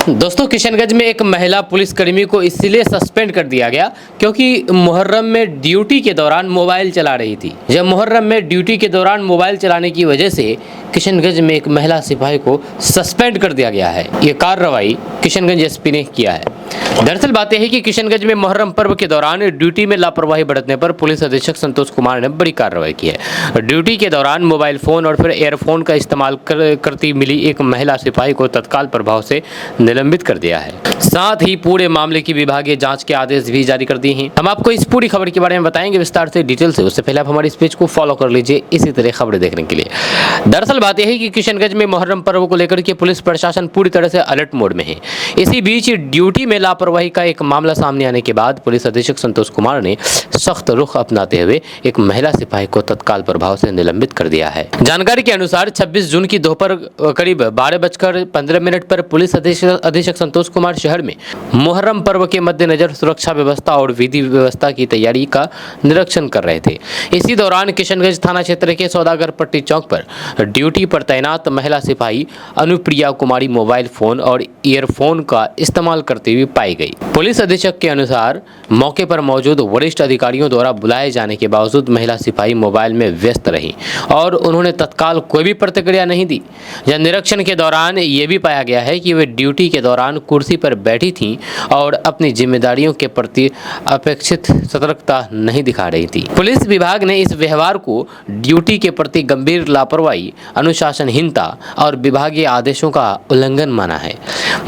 दोस्तों, किशनगंज में एक महिला पुलिसकर्मी को इसलिए सस्पेंड कर दिया गया क्योंकि मुहर्रम में ड्यूटी के दौरान मोबाइल चला रही थी। जब मुहर्रम में ड्यूटी के दौरान मोबाइल चलाने की वजह से किशनगंज में एक महिला सिपाही को सस्पेंड कर दिया गया है। ये कार्रवाई किशनगंज एसपी ने किया है। दरअसल बात यह है कि किशनगंज में मुहर्रम पर्व के दौरान ड्यूटी में लापरवाही बरतने पर पुलिस अधीक्षक संतोष कुमार ने बड़ी कार्रवाई की है। ड्यूटी के दौरान मोबाइल फोन और फिर एयरफोन का इस्तेमाल करती मिली एक महिला सिपाही को तत्काल प्रभाव से निलंबित कर दिया है। साथ ही पूरे मामले की विभागीय जांच के आदेश भी जारी कर दिए हैं। हम आपको इस पूरी खबर के बारे में बताएंगे विस्तार से, डिटेल से। उससे पहले आप हमारे इस पेज को फॉलो कर लीजिए इसी तरह खबरें देखने के लिए। दरअसल बात यह है कि किशनगंज में मुहर्रम पर्व को लेकर के पुलिस प्रशासन पूरी तरह से अलर्ट मोड में है। इसी बीच ड्यूटी में लापरवाही का एक मामला सामने आने के बाद पुलिस अधीक्षक संतोष कुमार ने सख्त रुख अपनाते हुए एक महिला सिपाही को तत्काल प्रभाव से निलंबित कर दिया है। जानकारी के अनुसार 26 जून की दोपहर करीब 12:15 पर पुलिस अधीक्षक संतोष कुमार शहर में मुहर्रम पर्व के मद्देनजर सुरक्षा व्यवस्था और विधि व्यवस्था की तैयारी का निरीक्षण कर रहे थे। इसी दौरान किशनगंज थाना क्षेत्र के सौदागर पट्टी चौक पर ड्यूटी पर तैनात महिला सिपाही अनुप्रिया कुमारी मोबाइल फोन और ईयरफोन का इस्तेमाल करते हुए पाई गई। पुलिस अधीक्षक के अनुसार मौके पर मौजूद वरिष्ठ अधिकारियों द्वारा बुलाए जाने के बावजूद महिला सिपाही मोबाइल में व्यस्त रही और उन्होंने तत्काल कोई भी प्रतिक्रिया नहीं दी। निरीक्षण के दौरान ये भी पाया गया है कि वे ड्यूटी के दौरान कुर्सी पर बैठी थीं और अपनी जिम्मेदारियों के प्रति अपेक्षित सतर्कता नहीं दिखा रही थी। पुलिस विभाग ने इस व्यवहार को ड्यूटी के प्रति गंभीर लापरवाही, अनुशासनहीनता और विभागीय आदेशों का उल्लंघन माना है।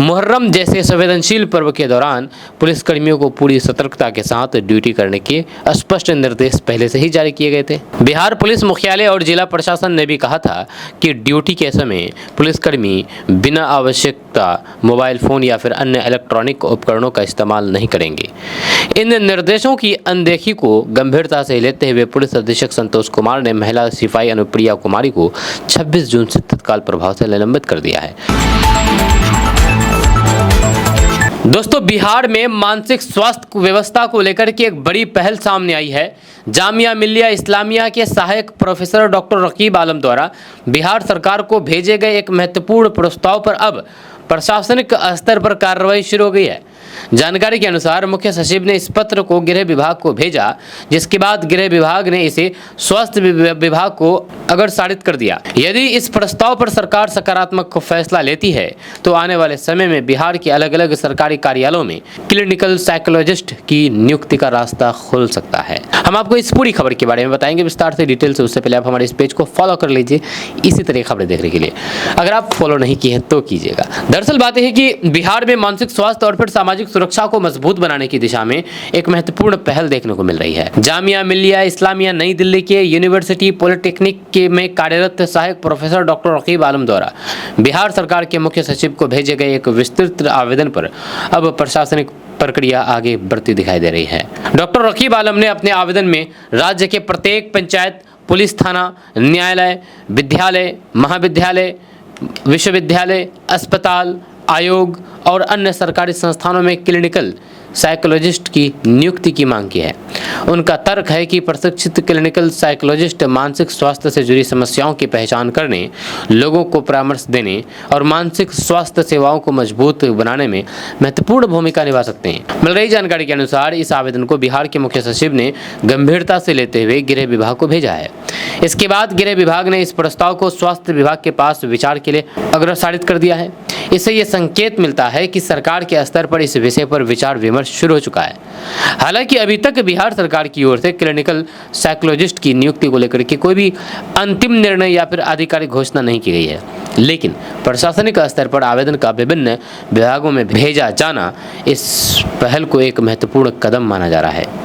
मुहर्रम जैसे संवेदनशील पर्व के दौरान पुलिसकर्मियों को पूरी सतर्कता के साथ ड्यूटी करने के स्पष्ट निर्देश पहले से ही जारी किए गए थे। बिहार पुलिस मुख्यालय और जिला प्रशासन ने भी कहा था कि ड्यूटी के समय पुलिसकर्मी बिना आवश्यकता मोबाइल फोन या फिर अन्य इलेक्ट्रॉनिक उपकरणों का इस्तेमाल नहीं करेंगे। इन निर्देशों की अनदेखी को गंभीरता से लेते हुए पुलिस अधीक्षक संतोष कुमार ने महिला सिपाही अनुप्रिया कुमारी को 26 जून से तत्काल प्रभाव से निलंबित कर दिया है। दोस्तों, बिहार में मानसिक स्वास्थ्य व्यवस्था को लेकर के एक बड़ी पहल सामने आई है। जामिया मिल्लिया इस्लामिया के सहायक प्रोफेसर डॉक्टर रकीब आलम द्वारा बिहार सरकार को भेजे गए एक महत्वपूर्ण प्रस्ताव पर अब प्रशासनिक स्तर पर कार्रवाई शुरू हो गई है। जानकारी के अनुसार मुख्य सचिव ने इस पत्र को गृह विभाग को भेजा, जिसके बाद गृह विभाग ने इसे स्वास्थ्य विभाग को अग्रसारित कर दिया। यदि इस प्रस्ताव पर सरकार सकारात्मक फैसला लेती है तो आने वाले समय में बिहार के अलग अलग सरकारी कार्यालयों में क्लिनिकल साइकोलॉजिस्ट की नियुक्ति का रास्ता खुल सकता है। हम आपको इस पूरी खबर के बारे में बताएंगे विस्तार से, डिटेल से। उससे पहले आप हमारे इस पेज को फॉलो कर लीजिए इसी तरह खबरें देखने के लिए। अगर आप फॉलो नहीं किए हैं तो कीजिएगा। दरअसल बात यह है कि बिहार में मानसिक स्वास्थ्य और फिर सामाजिक सुरक्षा को मजबूत बनाने की दिशा में एक महत्वपूर्ण पहल देखने को मिल रही है। जामिया मिल्लिया इस्लामिया नई दिल्ली के यूनिवर्सिटी पॉलिटेक्निक के में कार्यरत सहायक प्रोफेसर डॉक्टर रकीब आलम द्वारा बिहार सरकार के मुख्य सचिव को भेजे गए एक विस्तृत आवेदन पर अब प्रशासनिक प्रक्रिया आगे बढ़ती दिखाई दे रही है। डॉक्टर रकीब आलम ने अपने आवेदन में राज्य के प्रत्येक पंचायत, पुलिस थाना, न्यायालय, विद्यालय, महाविद्यालय, विश्वविद्यालय, अस्पताल, आयोग और अन्य सरकारी संस्थानों में क्लिनिकल साइकोलॉजिस्ट की नियुक्ति की मांग की है। उनका तर्क है कि प्रशिक्षित क्लिनिकल साइकोलॉजिस्ट मानसिक स्वास्थ्य से जुड़ी समस्याओं की पहचान करने, लोगों को परामर्श देने और मानसिक स्वास्थ्य सेवाओं को मजबूत बनाने में महत्वपूर्ण भूमिका निभा सकते हैं। मिल रही जानकारी के अनुसार इस आवेदन को बिहार के मुख्य सचिव ने गंभीरता से लेते हुए गृह विभाग को भेजा है। इसके बाद गृह विभाग ने इस प्रस्ताव को स्वास्थ्य विभाग के पास विचार के लिए अग्रसारित कर दिया है। इससे ये संकेत मिलता है कि सरकार के स्तर पर इस विषय पर विचार विमर्श शुरू हो चुका है। हालांकि अभी तक बिहार सरकार की ओर से क्लिनिकल साइकोलॉजिस्ट की नियुक्ति को लेकर के कोई भी अंतिम निर्णय या फिर आधिकारिक घोषणा नहीं की गई है, लेकिन प्रशासनिक स्तर पर आवेदन का विभिन्न विभागों में भेजा जाना इस पहल को एक महत्वपूर्ण कदम माना जा रहा है।